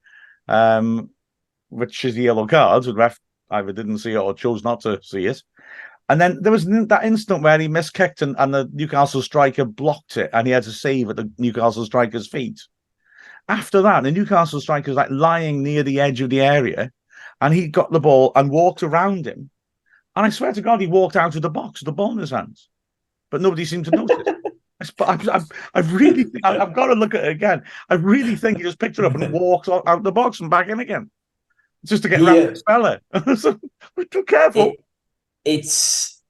which is the yellow card. The ref either didn't see it or chose not to see it. And then there was that instant where he miskicked and the Newcastle striker blocked it, and he had to save at the Newcastle striker's feet. After that, the Newcastle striker was like lying near the edge of the area, and he got the ball and walked around him. And I swear to God, he walked out of the box with the ball in his hands, but nobody seemed to notice. I've got to look at it again. I really think he just picked it up and walked out the box and back in again. just to get around the speller. So, be careful. It's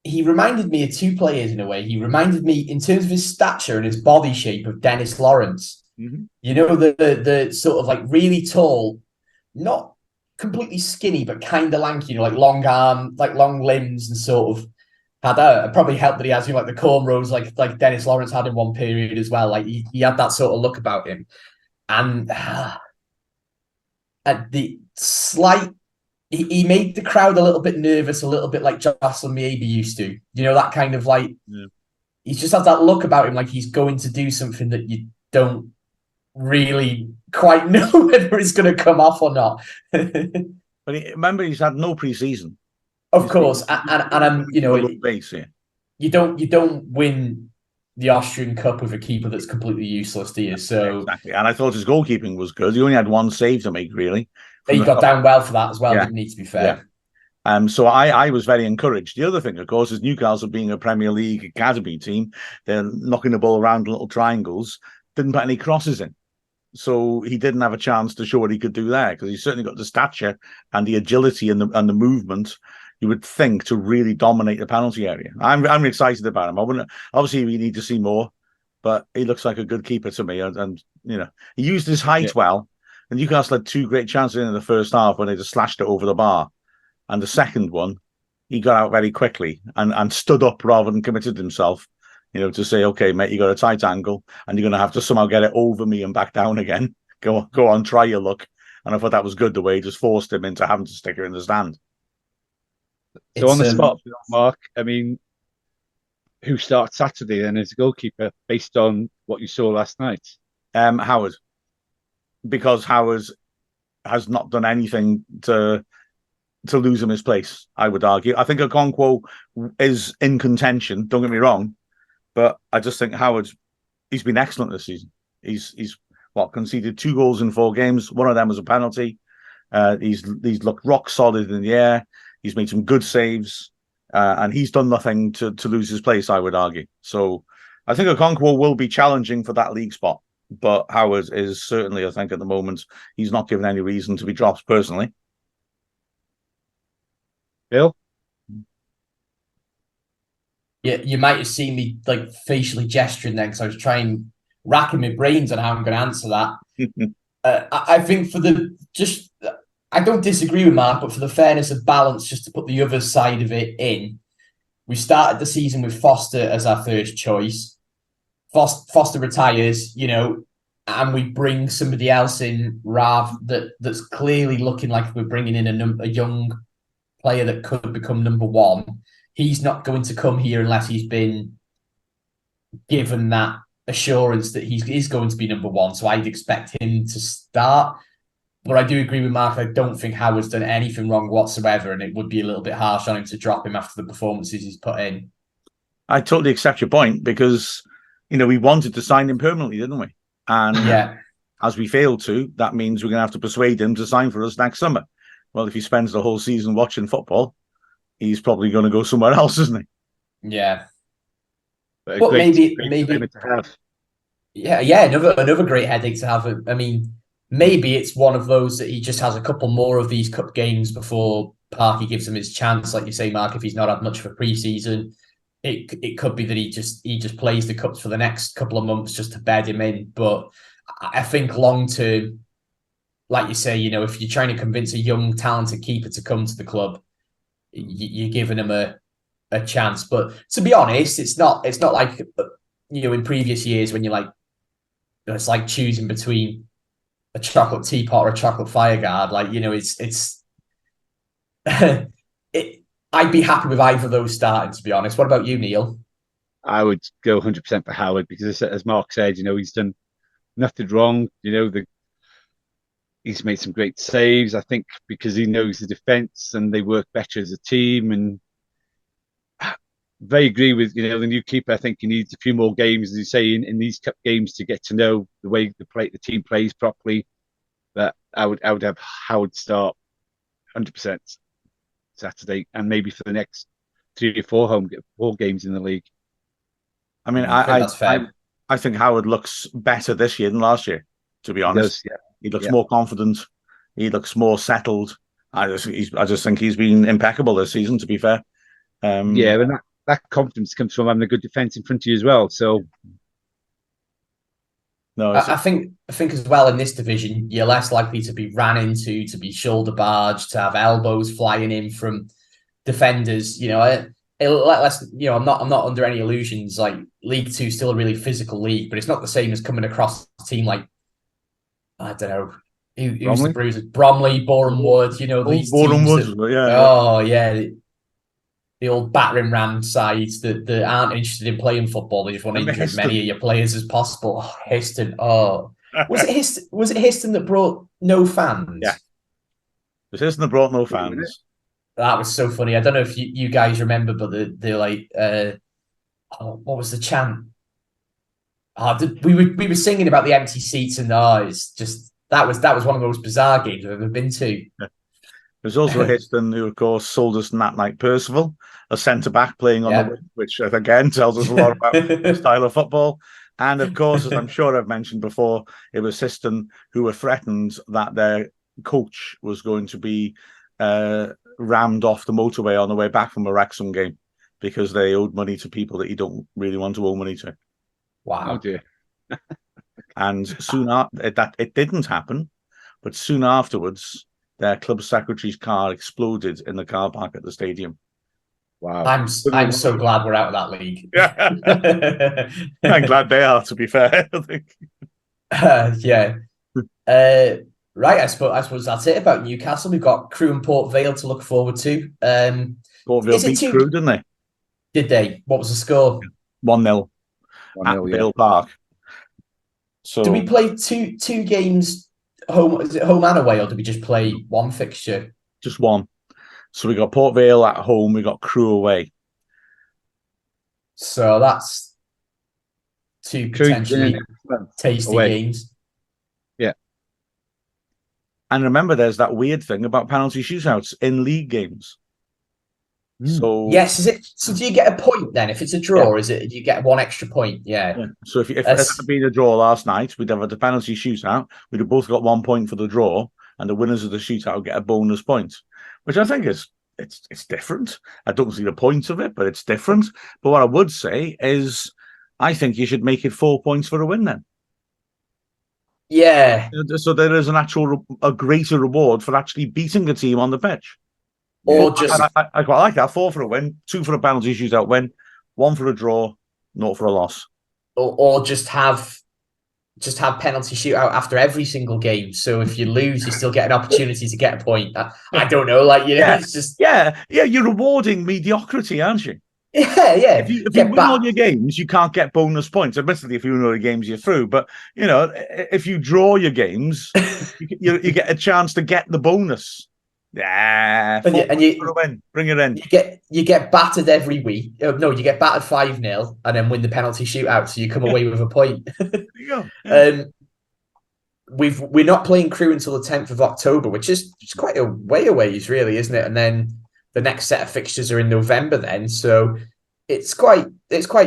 he reminded me of two players in a way. He reminded me in terms of his stature and his body shape of Dennis Lawrence. Mm-hmm. You know, the sort of like really tall, not completely skinny, but kind of lanky, you know, like long arm, like long limbs, and sort of had probably helped that he has, you know, like the cornrows, like Dennis Lawrence had in one period as well. Like he had that sort of look about him, and at the slight, he made the crowd a little bit nervous, a little bit like Jocelyn Maybe used to. You know, that kind of like he just has that look about him, like he's going to do something that you don't really quite know whether it's going to come off or not. But remember, he's had no pre-season. Of course, and I'm, you know, base here. You don't win the Austrian Cup with a keeper that's completely useless, do you? So exactly. And I thought his goalkeeping was good. He only had one save to make, really. He got down well for that as well, didn't he, to be fair. Yeah. So I was very encouraged. The other thing, of course, is Newcastle being a Premier League academy team. They're knocking the ball around in little triangles. Didn't put any crosses in. So he didn't have a chance to show what he could do there, because he's certainly got the stature and the agility and the movement, you would think, to really dominate the penalty area. I'm excited about him. Obviously we need to see more, but he looks like a good keeper to me. And you know, he used his height well. And Newcastle had two great chances in the first half when they just slashed it over the bar. And the second one, he got out very quickly and stood up rather than committed himself, you know, to say, okay, mate, you got a tight angle and you're going to have to somehow get it over me and back down again. Go on, try your luck. And I thought that was good, the way he just forced him into having to stick it in the stand. So on the spot, Mark, I mean, who starts Saturday then as a goalkeeper based on what you saw last night? Howard. Because Howard has not done anything to lose him his place, I would argue. I think Okonkwo is in contention, don't get me wrong, but I just think Howard, he's been excellent this season. He's conceded 2 goals in 4 games. One of them was a penalty. He's looked rock solid in the air. He's made some good saves, and he's done nothing to lose his place, I would argue. So I think Okonkwo will be challenging for that league spot, but Howard is certainly, I think, at the moment, he's not given any reason to be dropped personally. Bill? Yeah, you might have seen me like facially gesturing then, because I was trying, racking my brains on how I'm going to answer that. I think I don't disagree with Mark, but for the fairness of balance, just to put the other side of it in, we started the season with Foster as our first choice. Foster retires, you know, and we bring somebody else in, Rav, that's clearly looking like we're bringing in a young player that could become number 1. He's not going to come here unless he's been given that assurance that he is going to be number 1. So I'd expect him to start. But I do agree with Mark. I don't think Howard's done anything wrong whatsoever, and it would be a little bit harsh on him to drop him after the performances he's put in. I totally accept your point, because, you know, we wanted to sign him permanently, didn't we? And as we failed to, that means we're going to have to persuade him to sign for us next summer. Well, if he spends the whole season watching football, he's probably going to go somewhere else, isn't he? Yeah. But maybe to have. Yeah, another great headache to have. I mean, maybe it's one of those that he just has a couple more of these cup games before Parky gives him his chance. Like you say, Mark, if he's not had much of a pre-season, it could be that he just plays the cups for the next couple of months just to bed him in. But I think long term, like you say, you know, if you're trying to convince a young, talented keeper to come to the club, you're giving him a chance. But to be honest, it's not like, you know, in previous years when you're like, you know, it's like choosing between a chocolate teapot or a chocolate fireguard. Like, you know, it's I'd be happy with either of those starting, to be honest. What about you, Neil? I would go 100% for Howard, because as Mark said, you know, he's done nothing wrong. You know, he's made some great saves, I think, because he knows the defence and they work better as a team. And very agree with, you know, the new keeper. I think he needs a few more games, as you say, in these cup games to get to know the way the team plays properly. But I would have Howard start 100% Saturday, and maybe for the next 3 or 4 games in the league. I mean, that's fair. I think Howard looks better this year than last year, to be honest. He does, He looks more confident. He looks more settled. I just think he's been impeccable this season, to be fair. Yeah, and that confidence comes from having a good defence in front of you as well. So no, I think as well in this division, you're less likely to be ran into, to be shoulder barged, to have elbows flying in from defenders. You know, I'm not under any illusions. Like League Two is still a really physical league, but it's not the same as coming across a team like, I don't know, who's the bruisers? Bromley, Boreham Wood. You know, these teams. Oh yeah. The old battering ram sides that aren't interested in playing football. They just want to injure as many of your players as possible. Oh, Histon. Oh, was it Histon that brought no fans? Yeah, it was Histon that brought no fans. That was so funny. I don't know if you guys remember, but they're like, what was the chant? We were singing about the empty seats, and it's just that was one of the most bizarre games I've ever been to. Yeah. There's also Histon, who, of course, sold us Nat Knight Percival, a centre-back playing on the wing, which, again, tells us a lot about the style of football. And, of course, as I'm sure I've mentioned before, it was Histon who were threatened that their coach was going to be rammed off the motorway on the way back from a Wrexham game because they owed money to people that you don't really want to owe money to. Wow. Oh, dear. And soon after, it didn't happen, but soon afterwards, their club secretary's car exploded in the car park at the stadium. Wow. I'm so glad we're out of that league. Yeah. I'm glad they are, to be fair. I think. Yeah. Right, I suppose that's it about Newcastle. We've got Crewe and Port Vale to look forward to. Port Vale beat Crewe, didn't they? Did they? What was the score? 1-0 at Vale Park. So do we play two games home? Is it home and away, or do we just play one fixture? Just one. So we got Port Vale at home, we got Crewe away. So that's two potentially tasty games. Yeah. And remember, there's that weird thing about penalty shootouts in league games. So yes, is it? So do you get a point then if it's a draw? Or is it? Do you get one extra point? Yeah. So if it had been a draw last night, we'd have had the penalty shootout. We'd have both got 1 point for the draw, and the winners of the shootout get a bonus point, which I think is it's different. I don't see the point of it, but it's different. But what I would say is, I think you should make it 4 points for a win then. Yeah. So there is a greater reward for actually beating the team on the pitch. Or just I quite like that. 4 for a win, 2 for a penalty shootout win, 1 for a draw, 0 for a loss. Or just have penalty shootout after every single game. So if you lose, you still get an opportunity to get a point. I don't know, it's just you're rewarding mediocrity, aren't you? Yeah. If you win all your games, you can't get bonus points. Admittedly, if you win all your games, you're through. But if you draw your games, you get a chance to get the bonus. Yeah, and you for a win. Bring it in. You get battered every week. No, you get battered 5-0 and then win the penalty shootout, so you come away with a point. There you go. Yeah. We're not playing Crewe until the 10th of October, which is quite a way away, really, isn't it? And then the next set of fixtures are in November then, so it's quite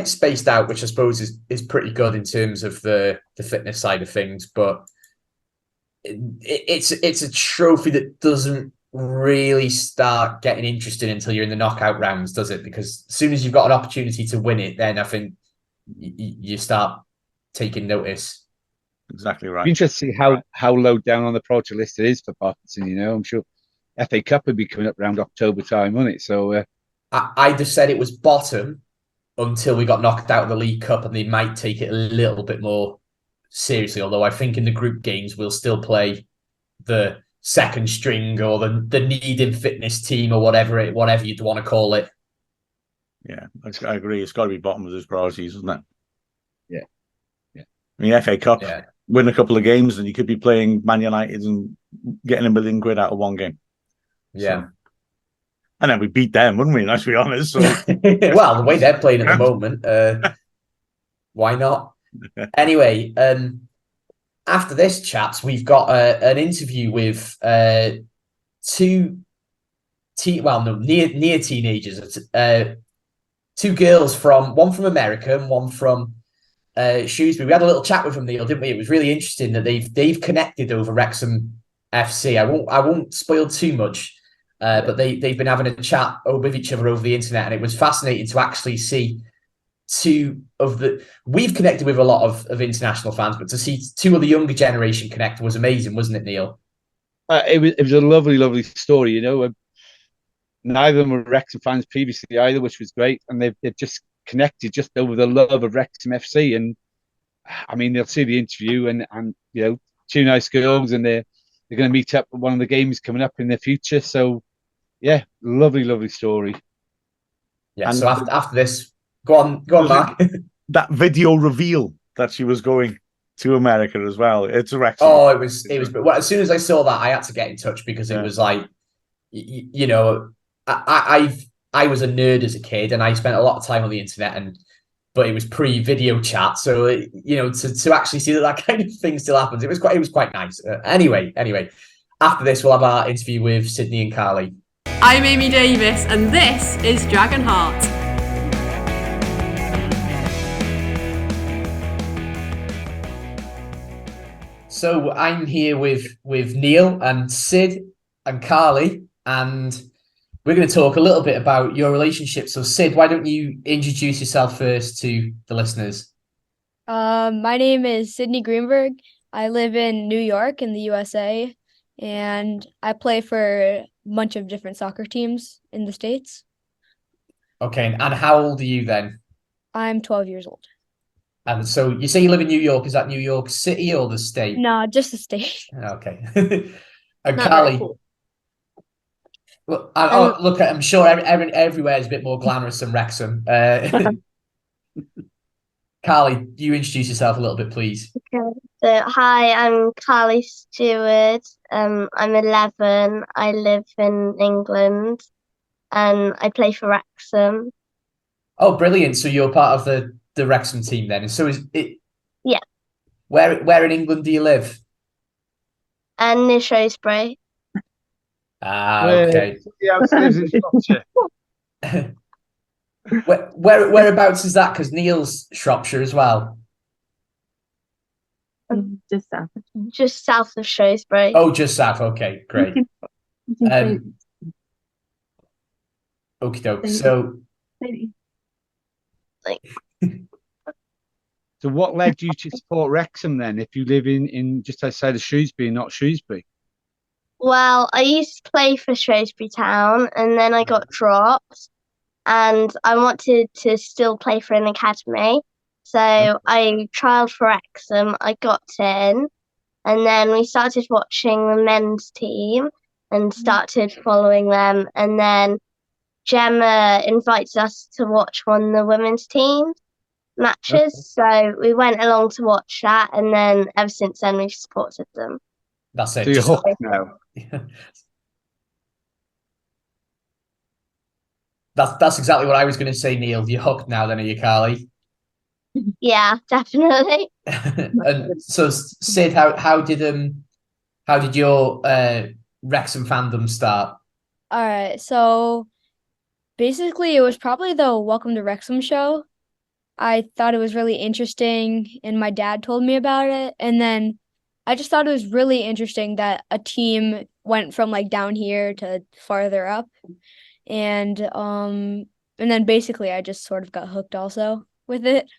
spaced out, which I suppose is pretty good in terms of the fitness side of things. But it's a trophy that doesn't really start getting interesting until you're in the knockout rounds, does it? Because as soon as you've got an opportunity to win it, then I think you start taking notice. Exactly right. Interesting how low down on the project list it is for Parkinson. I'm sure FA Cup would be coming up around October time, wouldn't it? So I just said it was bottom until we got knocked out of the League Cup, and they might take it a little bit more seriously. Although I think in the group games we'll still play the second string or the needing fitness team or whatever you'd want to call it. Yeah, I agree. It's got to be bottom of those priorities, isn't it? Yeah. I mean, FA Cup, win a couple of games, and you could be playing Man United and getting £1 million out of one game. Yeah. So, and then we beat them, wouldn't we? Let's be honest. So. Well, the way they're playing at the moment, why not? Anyway, after this, chaps, we've got an interview with near teenagers. Two girls one from America and one from Shrewsbury. We had a little chat with them, Neil, didn't we? It was really interesting that they've connected over Wrexham FC. I won't spoil too much, but they've been having a chat with each other over the internet, and it was fascinating to actually see we've connected with a lot of international fans, but to see two of the younger generation connect was amazing, wasn't it, Neil? It was a lovely, lovely story. Neither of them were Wrexham fans previously either, which was great, and they've just connected just over the love of Wrexham FC. And I mean, they'll see the interview, and two nice girls, and they're going to meet up at one of the games coming up in the future. So yeah, lovely, lovely story. Yeah. And so after this, go on, Mark. That video reveal that she was going to America as well. It's Wrexham. Oh, it was. Well, as soon as I saw that, I had to get in touch because it was like, I was a nerd as a kid, and I spent a lot of time on the internet, but it was pre-video chat, so to actually see that kind of thing still happens, it was quite nice. Anyway, after this, we'll have our interview with Sydney and Carly. I'm Amy Davis, and this is Dragonheart. So I'm here with Neil and Sid and Carly, and we're going to talk a little bit about your relationship. So Sid, why don't you introduce yourself first to the listeners? My name is Sydney Greenberg. I live in New York in the USA, and I play for a bunch of different soccer teams in the States. Okay, and how old are you then? I'm 12 years old. And so you say you live in New York. Is that New York City or the state? No, just the state. Okay. And Not Carly, very cool. Well, look, I'm sure everywhere is a bit more glamorous than Wrexham. Carly, you introduce yourself a little bit, please. Okay. So, hi, I'm Carly Stewart. I'm 11. I live in England, and I play for Wrexham. Oh, brilliant! So you're part of the Wrexham team then. So is it? Yeah. Where in England do you live? And near Shrewsbury. Ah, okay. In Whereabouts is that? Because Neil's Shropshire as well. Just south of Shrewsbury. Oh, just south. Okay, great. Okie doke. So, So what led you to support Wrexham then, if you live in just outside of Shrewsbury, not Shrewsbury? Well, I used to play for Shrewsbury Town, and then I got dropped, and I wanted to still play for an academy. So I trialled for Wrexham, I got in, and then we started watching the men's team and started following them. And then Gemma invited us to watch one of the women's team matches. So we went along to watch that, and then ever since then we've supported them. That's it. So you're hooked now. That's exactly what I was going to say, Neil. You're hooked now, then, are you, Carly? Yeah, definitely. And so, Sid, how did your Wrexham fandom start? All right, so basically it was probably the Welcome to Wrexham show. I thought it was really interesting, and my dad told me about it, and then I just thought it was really interesting that a team went from like down here to farther up, and then basically I just sort of got hooked also with it.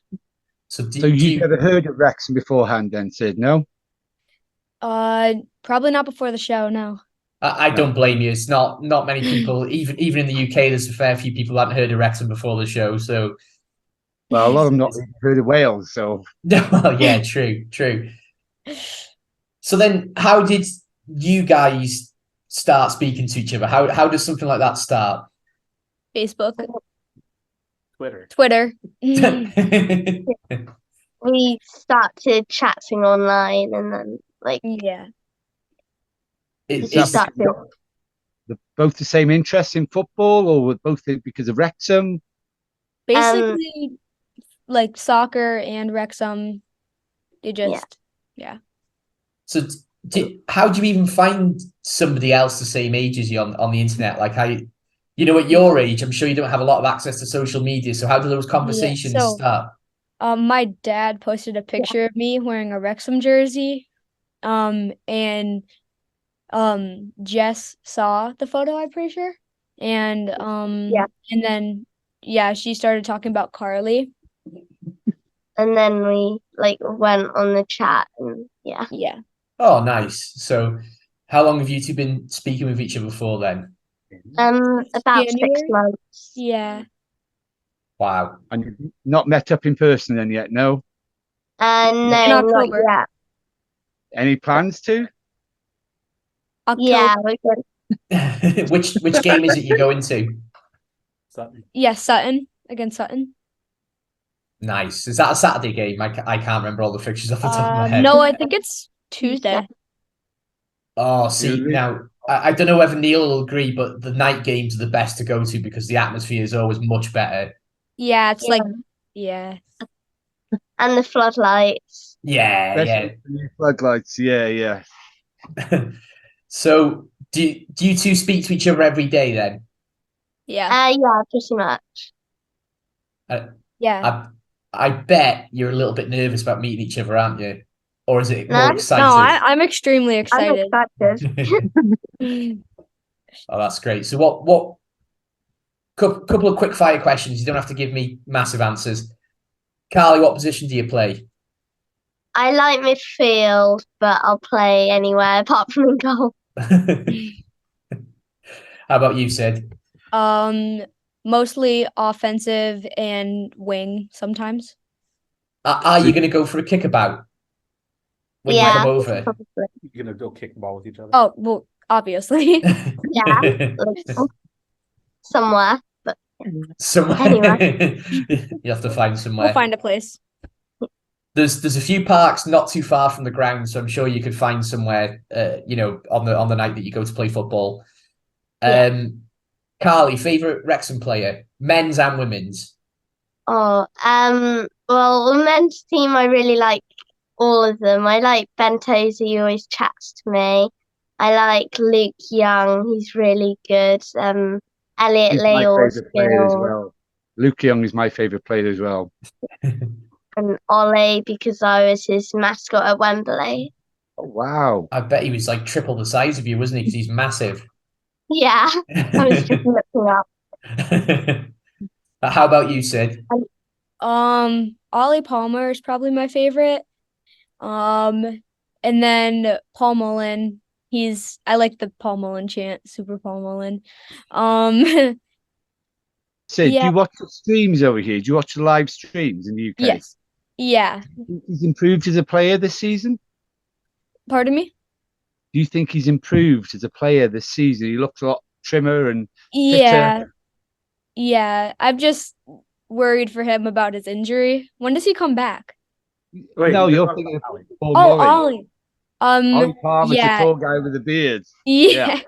So you never heard of Wrexham beforehand then, Sid, no? Probably not before the show, no. I don't blame you. It's not many people, even in the UK, there's a fair few people who hadn't heard of Wrexham before the show. So, well, a lot of them not heard of Wales. So, well, yeah, true. So then, how did you guys start speaking to each other? How does something like that start? Facebook, Twitter. We started chatting online, and then yeah. Both the same interest in football, or were both because of Wrexham? Basically, like soccer and Wrexham. They just, yeah. So, how do you even find somebody else the same age as you on the internet? Like, how at your age, I'm sure you don't have a lot of access to social media. So, how do those conversations start? My dad posted a picture of me wearing a Wrexham jersey, and Jess saw the photo, I'm pretty sure. And Yeah. and then she started talking about Carly. And then we like went on the chat and yeah. Yeah. Oh, nice. So, how long have you two been speaking with each other for then? About 6 January? months. Yeah. Wow. And you've not met up in person then yet, no? No, In not October. yet. Any plans to? October. Yeah, we're good. Which game is it you're going to? Yeah, Sutton against Sutton. Nice. Is that a Saturday game? I can't remember all the fixtures off the top of my head. No, I think it's Tuesday. Oh, see, Really? now, I don't know whether Neil will agree, but the night games are the best to go to because the atmosphere is always much better. Yeah, it's Yeah. like, yeah. And the floodlights. Yeah, Especially the new floodlights. Yeah, yeah. yeah. So, do you two speak to each other every day then? Yeah. Yeah, pretty much. Yeah. I bet you're a little bit nervous about meeting each other, aren't you? Or is it No. more No, excited? I'm extremely I'm excited. excited. Oh, that's great. So what couple of quick fire questions. You don't have to give me massive answers. Carly, what position do you play? I like midfield, but I'll play anywhere apart from in goal. How about you, Sid? Mostly offensive and wing sometimes. Are you going to go for a kickabout when you Yeah. come over? Probably. You're gonna go kick ball with each other. Oh, well, obviously. Yeah. Somewhere. Somewhere. Anyway. You have to find somewhere. We'll find a place. There's a few parks not too far from the ground, so I'm sure you could find somewhere. On the night that you go to play football. Yeah. Carly, favorite Wrexham player, men's and women's. Oh, well, the men's team, I really like all of them. I like Bentosa, he always chats to me. I like Luke Young, he's really good. Elliot He's my Leal, favourite player as well. Luke Young is my favourite player as well. and Ollie, because I was his mascot at Wembley. Oh, wow. I bet he was like triple the size of you, wasn't he? Because he's massive. Yeah, I was just looking up. How about you, Sid? Ollie Palmer is probably my favorite. And then Paul Mullen. I like the Paul Mullen chant, Super Paul Mullen. Sid, do Yeah. you watch the streams over here? Do you watch the live streams in the UK? Yes. Yeah. Do you think he's improved as a player this season? Pardon me? Do you think he's improved as a player this season? He looks a lot trimmer and Yeah. Yeah. I'm just worried for him about his injury. When does he come back? Wait, no, you're you're talking thinking of about Ollie. Paul Oh, Mullen. Ollie. Ollie Palmer's yeah. the tall guy with the beard. Yeah.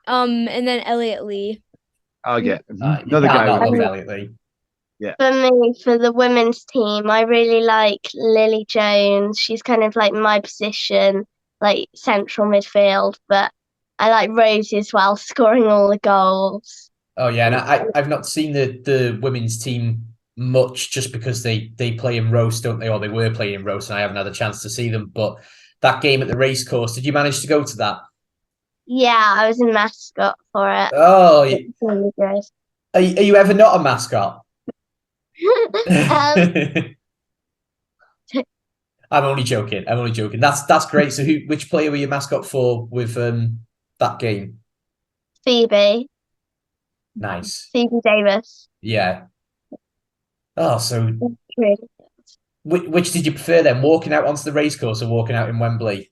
And then Elliot Lee. Oh, yeah. You Another can't guy not with love the Elliot Lee. For me, for the women's team, I really like Lily Jones. She's kind of like my position, like central midfield, but I like Rosie as well, scoring all the goals. Oh yeah, and I've not seen the women's team much just because they play in Roast, don't they? Or they were playing in Roast, and I haven't had a chance to see them. But that game at the racecourse, did you manage to go to that? Yeah, I was a mascot for it. Oh, It's really good. are you ever not a mascot? I'm only joking. That's great. So which player were you mascot for with that game? Phoebe Nice. Davis. Yeah. Oh, so Really. which did you prefer then? Walking out onto the racecourse or walking out in Wembley?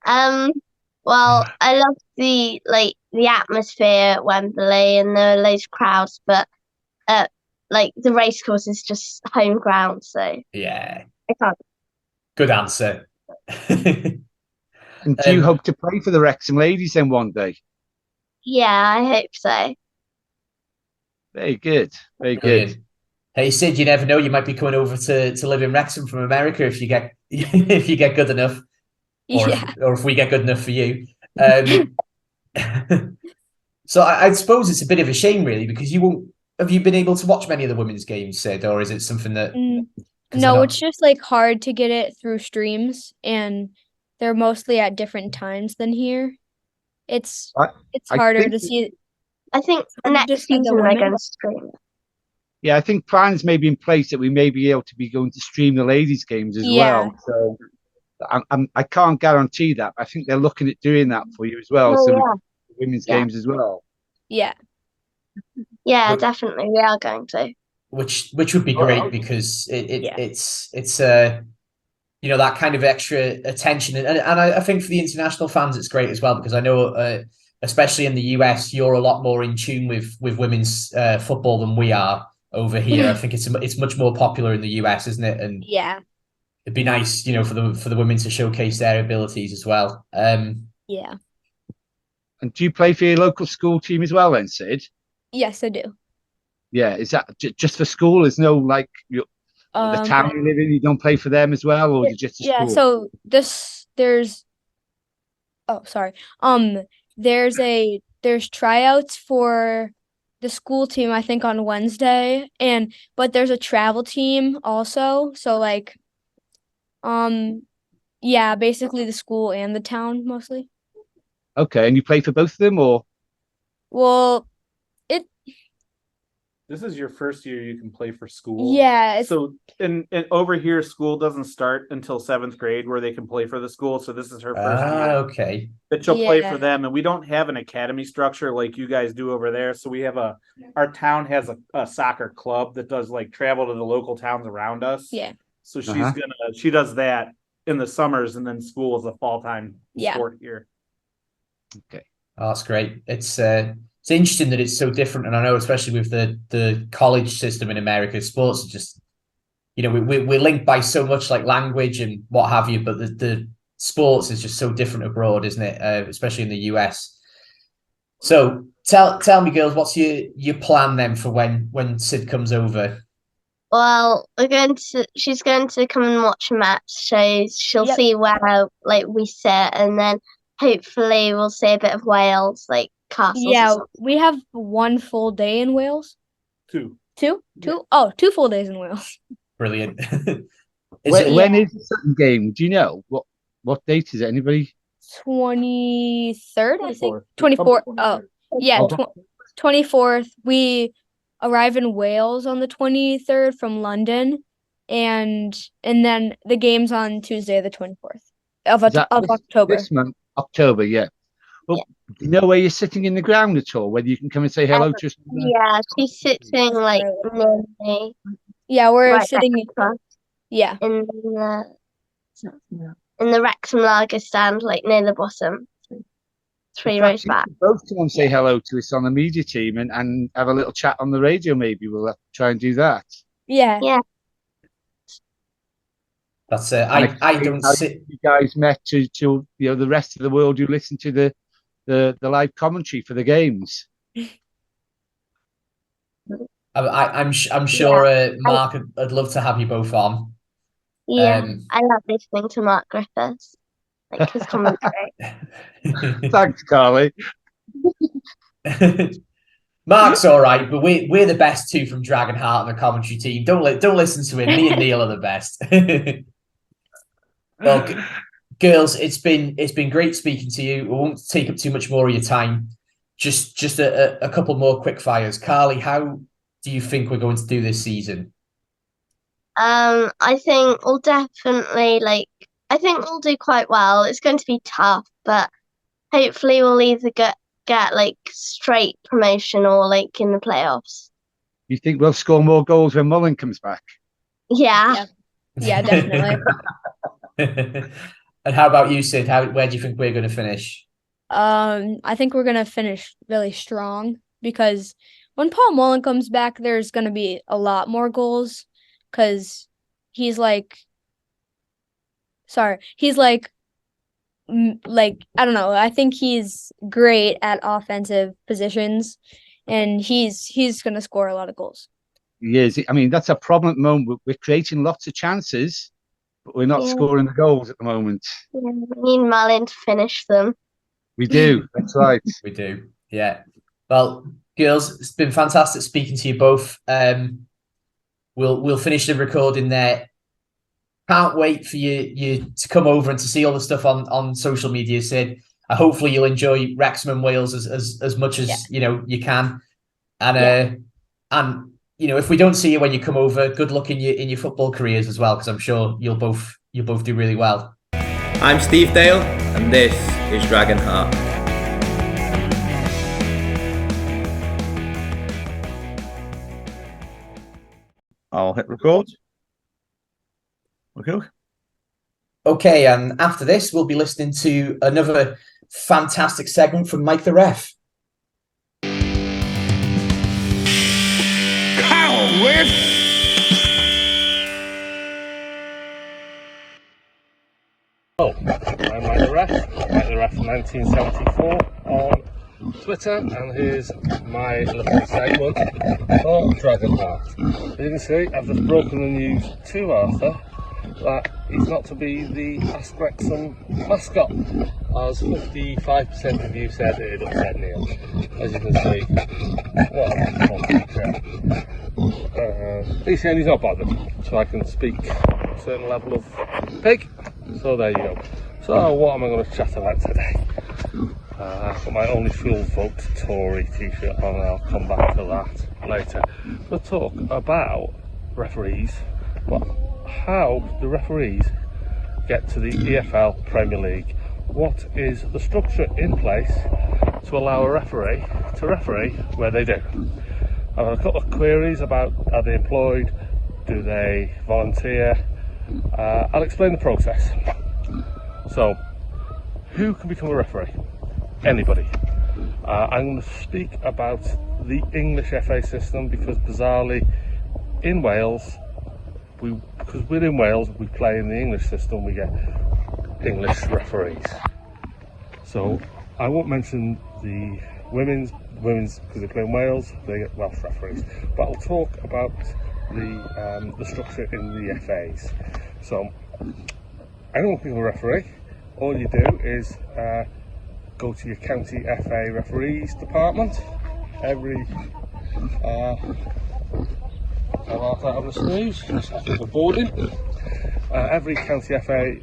Well, I love the atmosphere at Wembley, and there are loads of crowds, but the racecourse is just home ground, so Yeah. I can't. Good answer. And do you hope to play for the Wrexham ladies then one day? Yeah, I hope so. Very good. Very Brilliant. good. Hey Sid, you never know. You might be coming over to live in Wrexham from America if you get if you get good enough, or Yeah. if we get good enough for you. So I suppose it's a bit of a shame, really, because you won't. Have you been able to watch many of the women's games, Sid, or is it something that? No, it's just like hard to get it through streams, and they're mostly at different times than here. It's I harder think to see. I think Harder to next see the season they're women. going to stream it. Yeah, I think plans may be in place that we may be able to be going to stream the ladies' games as Yeah. well. So I can't guarantee that. I think they're looking at doing that for you as well. Oh, So yeah. women's Yeah. games as well. Yeah. Yeah, But- definitely. We are going to. which would be great because Yeah. it's you know, that kind of extra attention, and I think for the international fans it's great as well, because I know especially in the US you're a lot more in tune with women's football than we are over here. I think it's much more popular in the US, isn't it? And Yeah. it'd be nice, you know, for the women to showcase their abilities as well. Yeah. And do you play for your local school team as well then, Sid? Yes, I do. Yeah, is that just for school? There's no like the town you live in, you don't play for them as well, or is it just a Yeah, school? so there's there's tryouts for the school team, I think, on Wednesday, but there's a travel team also. So like yeah, basically the school and the town mostly. Okay, and you play for both of them, or Well, This is your first year you can play for school. yeah, So in over here, school doesn't start until 7th grade where they can play for the school. So this is her first year Okay. that she'll play Yeah. for them. And we don't have an academy structure like you guys do over there. So we have our town has a soccer club that does like travel to the local towns around us. Yeah. So she does that in the summers, and then school is a fall-time Yeah. sport here. okay. Oh, that's great. It's interesting that it's so different, and I know especially with the college system in America, sports are just, you know, we're linked by so much like language and what have you, but the sports is just so different abroad, isn't it? Especially in the US. So tell me, girls, what's your plan then for when Sid comes over? Well, she's going to come and watch a match, so she'll Yep. see where like we sit, and then hopefully we'll see a bit of Wales, like castles. or Yeah, something. we have one full day in Wales. 2. Two? Oh, 2 full days in Wales. Brilliant. When is the Sutton game? Do you know what date is it? Anybody? 23rd, I think. 24th. 24th. Oh, yeah, 24th. We arrive in Wales on the 23rd from London, and then the game's on Tuesday, the 24th of Is that October. This month, October, yeah. Well, do you know where you're sitting in the ground at all? Whether you can come and say hello to us? Yeah, she's sitting like near me, Yeah, we're right sitting. next to us, Yeah, in the Wrexham lager stand, like near the bottom, 3 In fact, rows you back. could both come and say hello to us on the media team and have a little chat on the radio. Maybe we'll try and do that. yeah. Yeah. That's it. And I explain don't how sit. you guys met to you know the rest of the world who listen to the live commentary for the games. I'm sure Mark would love to have you both on. Yeah, I love listening to Mark Griffiths, like his commentary. Thanks, Carly. Mark's all right, but we're the best two from Dragonheart on the commentary team. Don't listen to him. Me and Neil are the best. Well, girls, it's been great speaking to you. We won't take up too much more of your time. Just a couple more quick fires. Carly, how do you think we're going to do this season? I think we'll definitely I think we'll do quite well. It's going to be tough, but hopefully we'll either get like straight promotion or like in the playoffs. You think we'll score more goals when Mullen comes back? Yeah. Yeah, definitely. And how about you, Sid? Where do you think we're going to finish? I think we're gonna finish really strong because when Paul Mullen comes back, there's gonna be a lot more goals because he's like I don't know. I think he's great at offensive positions, and he's gonna score a lot of goals. He is. I mean, that's a problem at the moment. We're creating lots of chances, but we're not scoring the goals at the moment. Yeah, we need Malin to finish them. We do. That's right. We do. Yeah. Well, girls, it's been fantastic speaking to you both. We'll finish the recording there. can't wait for you to come over and to see all the stuff on social media, Sid. Hopefully you'll enjoy Wrexham and Wales as much as you can. And if we don't see you when you come over, good luck in your football careers as well, because I'm sure you'll both do really well. I'm Steve Dale, and this is Dragonheart. I'll hit record. Okay. Okay, and after this, we'll be listening to another fantastic segment from Mike the Ref. I'm Mike the Ref, Mike the Ref 1974 on Twitter, and here's my little segment for Dragonheart. As you can see, I've just broken the news to Arthur that he's not to be the Ask Wrexham mascot, as 55% of you said it upset Neil. As you can see, what a complete crap. He's saying he's not bothered, so I can speak a certain level of pig. So there you go. So what am I going to chat about today? I've got my Only Fools Vote Tory t-shirt on, and I'll come back to that later. We'll talk about referees, how the referees get to the EFL Premier League. What is the structure in place to allow a referee to referee where they do? I've got a couple of queries about, are they employed, do they volunteer? I'll explain the process. So, who can become a referee? Anybody. I'm going to speak about the English FA system, because bizarrely in Wales, because we're in Wales, we play in the English system, we get English referees. So I won't mention the women's because they play in Wales, they get Welsh referees. But I'll talk about the structure in the FAs. So I don't become a referee. All you do is go to your county FA referees department. Every every county FA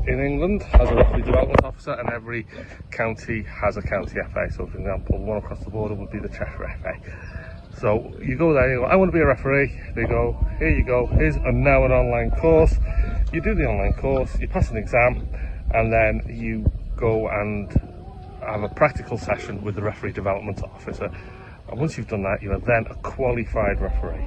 in England has a referee development officer, and every county has a county FA. So for example, the one across the border would be the Cheshire FA. So you go there, you go, I want to be a referee. They go, here you go, here's now an online course. You do the online course, you pass an exam, and then you go and have a practical session with the referee development officer. And once you've done that, you are then a qualified referee.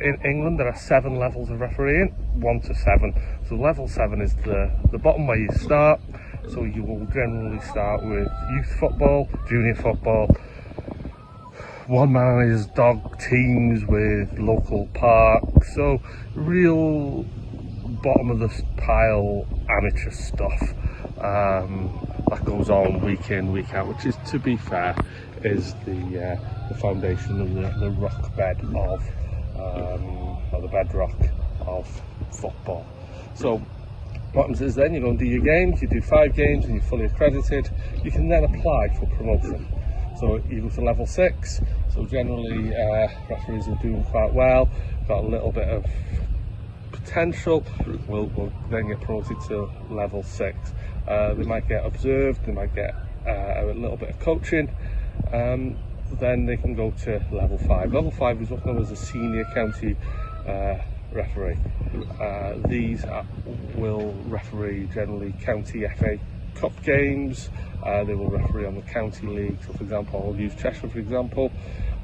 In England, there are 7 levels of refereeing, 1 to 7. So level 7 is the bottom where you start. So you will generally start with youth football, junior football, one man and his dog teams with local parks. So real bottom of the pile amateur stuff that goes on week in, week out, which is, to be fair, is the foundation and the rock bed of or the bedrock of football. So what happens is then you go and do your games, you do 5 games and you're fully accredited. You can then apply for promotion. So you go to level 6. So generally referees are doing quite well, got a little bit of potential, will then get promoted to level 6. They might get observed, they might get a little bit of coaching, then they can go to level 5. Level 5 is what's known as a senior county referee. These will referee generally county FA Cup games. They will referee on the county league. So for example, I'll use Cheshire for example.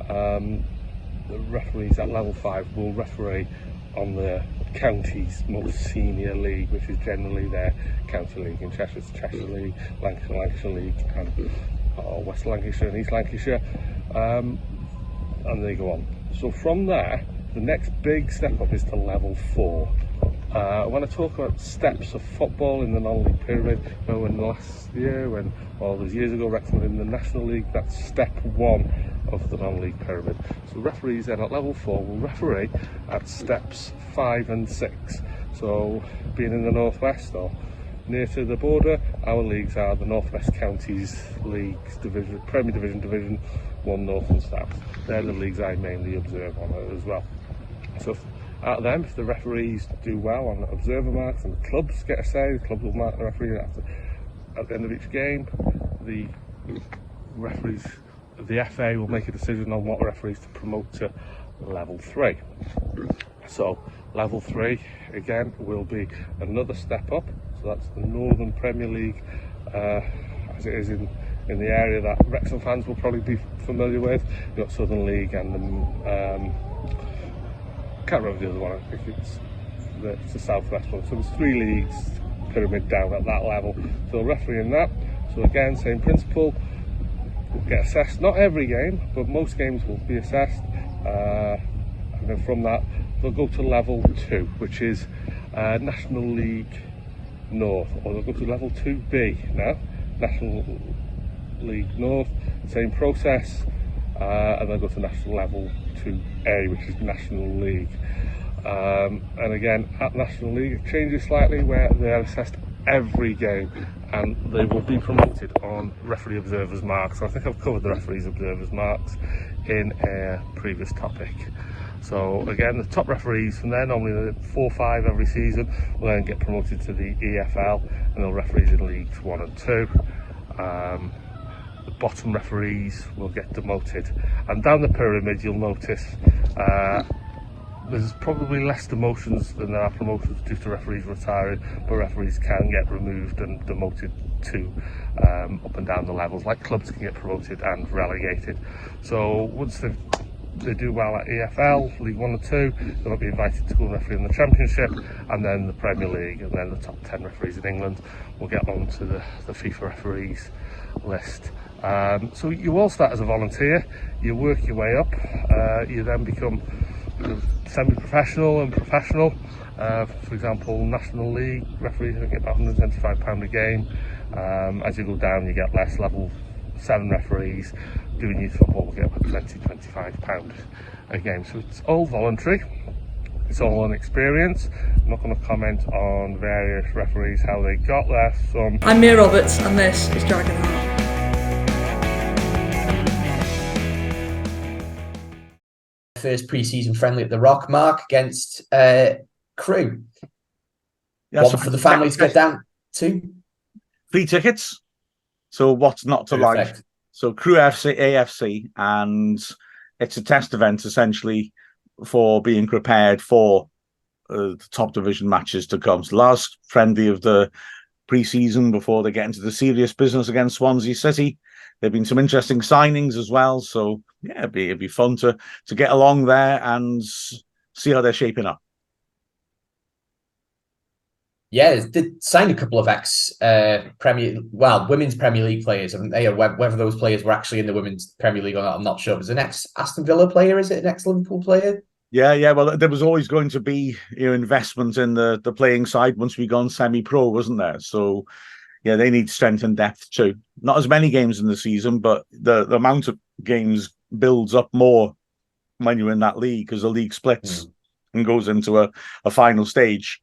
The referees at level 5 will referee on the county's most senior league, which is generally their county league. In Cheshire, it's Cheshire League, Lancashire League, and West Lancashire and East Lancashire, and they go on. So from there, the next big step up is to level 4. When I talk about steps of football in the non-league pyramid, when last year, those years ago, Wrexham were in the National League, that's step 1 of the non-league pyramid. So referees then at level 4 will referee at steps 5 and 6. So being in the Northwest or near to the border, our leagues are the Northwest Counties Leagues Division, Premier Division 1 North and South. They're the leagues I mainly observe on it as well. So at them. If the referees do well on observer marks and the clubs get a say, the clubs will mark the referee at the end of each game. The referees of the FA will make a decision on what referees to promote to level 3. So level 3 again will be another step up. So that's the Northern Premier League, as it is in the area that Wrexham fans will probably be familiar with. You've got Southern League and the can't remember the other one. I think it's the Southwest one. So there's 3 leagues, pyramid down at that level. So refereeing that. So again, same principle. Will get assessed. Not every game, but most games will be assessed. And then from that, they'll go to level 2, which is National League North, or they'll go to level 2B now, National League North. Same process. And then go to national level 2A, which is National League. And again, at National League, it changes slightly where they are assessed every game and they will be promoted on referee observers marks. So I think I've covered the referees observers marks in a previous topic. So again, the top referees from there, normally 4 or 5 every season, will then get promoted to the EFL and they'll referees in Leagues 1 and 2. The bottom referees will get demoted, and down the pyramid you'll notice there's probably less demotions than there are promotions due to referees retiring, but referees can get removed and demoted to up and down the levels, like clubs can get promoted and relegated. So once they do well at EFL, League 1 and 2, they'll be invited to go and referee in the Championship, and then the Premier League, and then the top 10 referees in England will get onto the FIFA referees list. So you all start as a volunteer, you work your way up, you then become semi-professional and professional. For example, National League referees get about £175 a game. As you go down, you get less. Level 7 referees doing youth football will get about £20-25 a game. So it's all voluntary. It's all an experience. I'm not going to comment on various referees, how they got there. I'm Mia Roberts, and this is DRAGONHEART. First pre-season friendly at the Rock, Mark, against Crew. Yeah, one for the families to get down to. Free tickets. So what's not to like? So Crew AFC, and it's a test event essentially for being prepared for the top division matches to come. So last friendly of the pre-season before they get into the serious business against Swansea City. There've been some interesting signings as well, so yeah, it'd be fun to get along there and see how they're shaping up. Yeah, they signed a couple of women's Premier League players, haven't they? Or whether those players were actually in the women's Premier League or not, I'm not sure. It was an ex-Aston Villa player, is it? An ex-Liverpool player? Yeah. Well, there was always going to be investment in the playing side once we gone semi-pro, wasn't there? So. Yeah, they need strength and depth too. Not as many games in the season, but the amount of games builds up more when you're in that league because the league splits and goes into a final stage.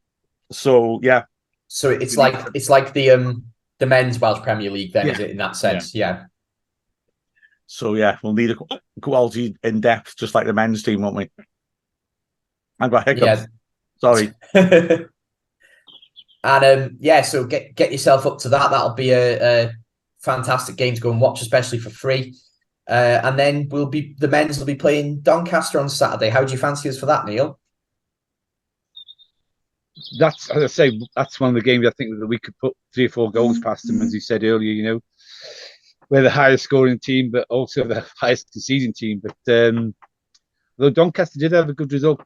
So yeah. So it's like the men's Welsh Premier League then, is it, in that sense? Yeah. So yeah, we'll need a quality in depth, just like the men's team, won't we? I've got hiccups. Yeah. Sorry. And so get yourself up to that. That'll be a fantastic game to go and watch, especially for free. And then the men's will be playing Doncaster on Saturday. How do you fancy us for that, Neil? That's, as I say, that's one of the games I think that we could put 3 or 4 goals past them, as you said earlier. We're the highest scoring team, but also the highest conceding team. But though Doncaster did have a good result,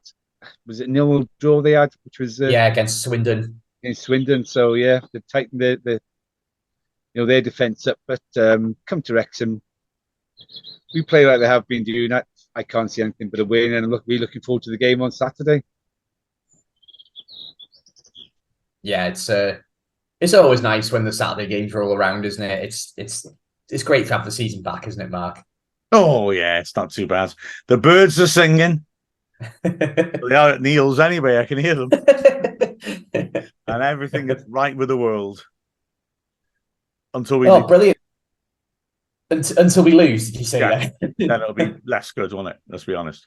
was it 0-0 draw they had, which was against Swindon. In Swindon, so yeah, they've tightened their defence up. But come to Wrexham, we play like they have been doing. I can't see anything but a win, and we're looking forward to the game on Saturday. Yeah, it's always nice when the Saturday games roll around, isn't it? It's great to have the season back, isn't it, Mark? Oh yeah, it's not too bad. The birds are singing. They are at Neil's anyway. I can hear them. And everything is right with the world until we lose. Brilliant. Until we lose, did you say that? Then it'll be less good, won't it? Let's be honest.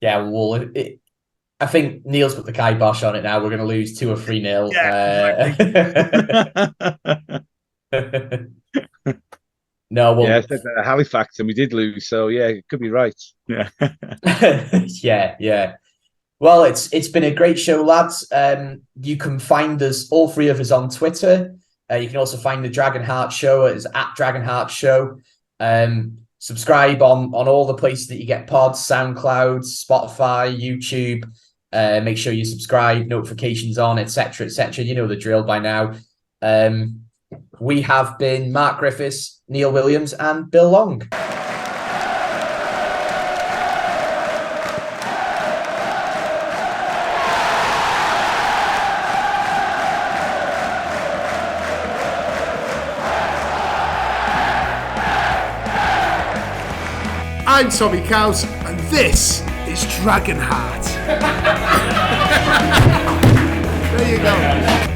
Yeah, well, I think Neil's put the kibosh on it now. We're going to lose 2 or 3-0. No, well, yeah, I said that at Halifax, and we did lose. So yeah, it could be right. Yeah. yeah. Well, it's been a great show, lads. You can find us, all 3 of us, on Twitter. You can also find the Dragonheart Show as @Dragonheart Show. Subscribe on all the places that you get pods: SoundCloud, Spotify, YouTube. Make sure you subscribe, notifications on, etc., etc. You know the drill by now. We have been Mark Griffiths, Neil Williams, and Bill Long. I'm Tommy Cows, and this is Dragonheart. There you go.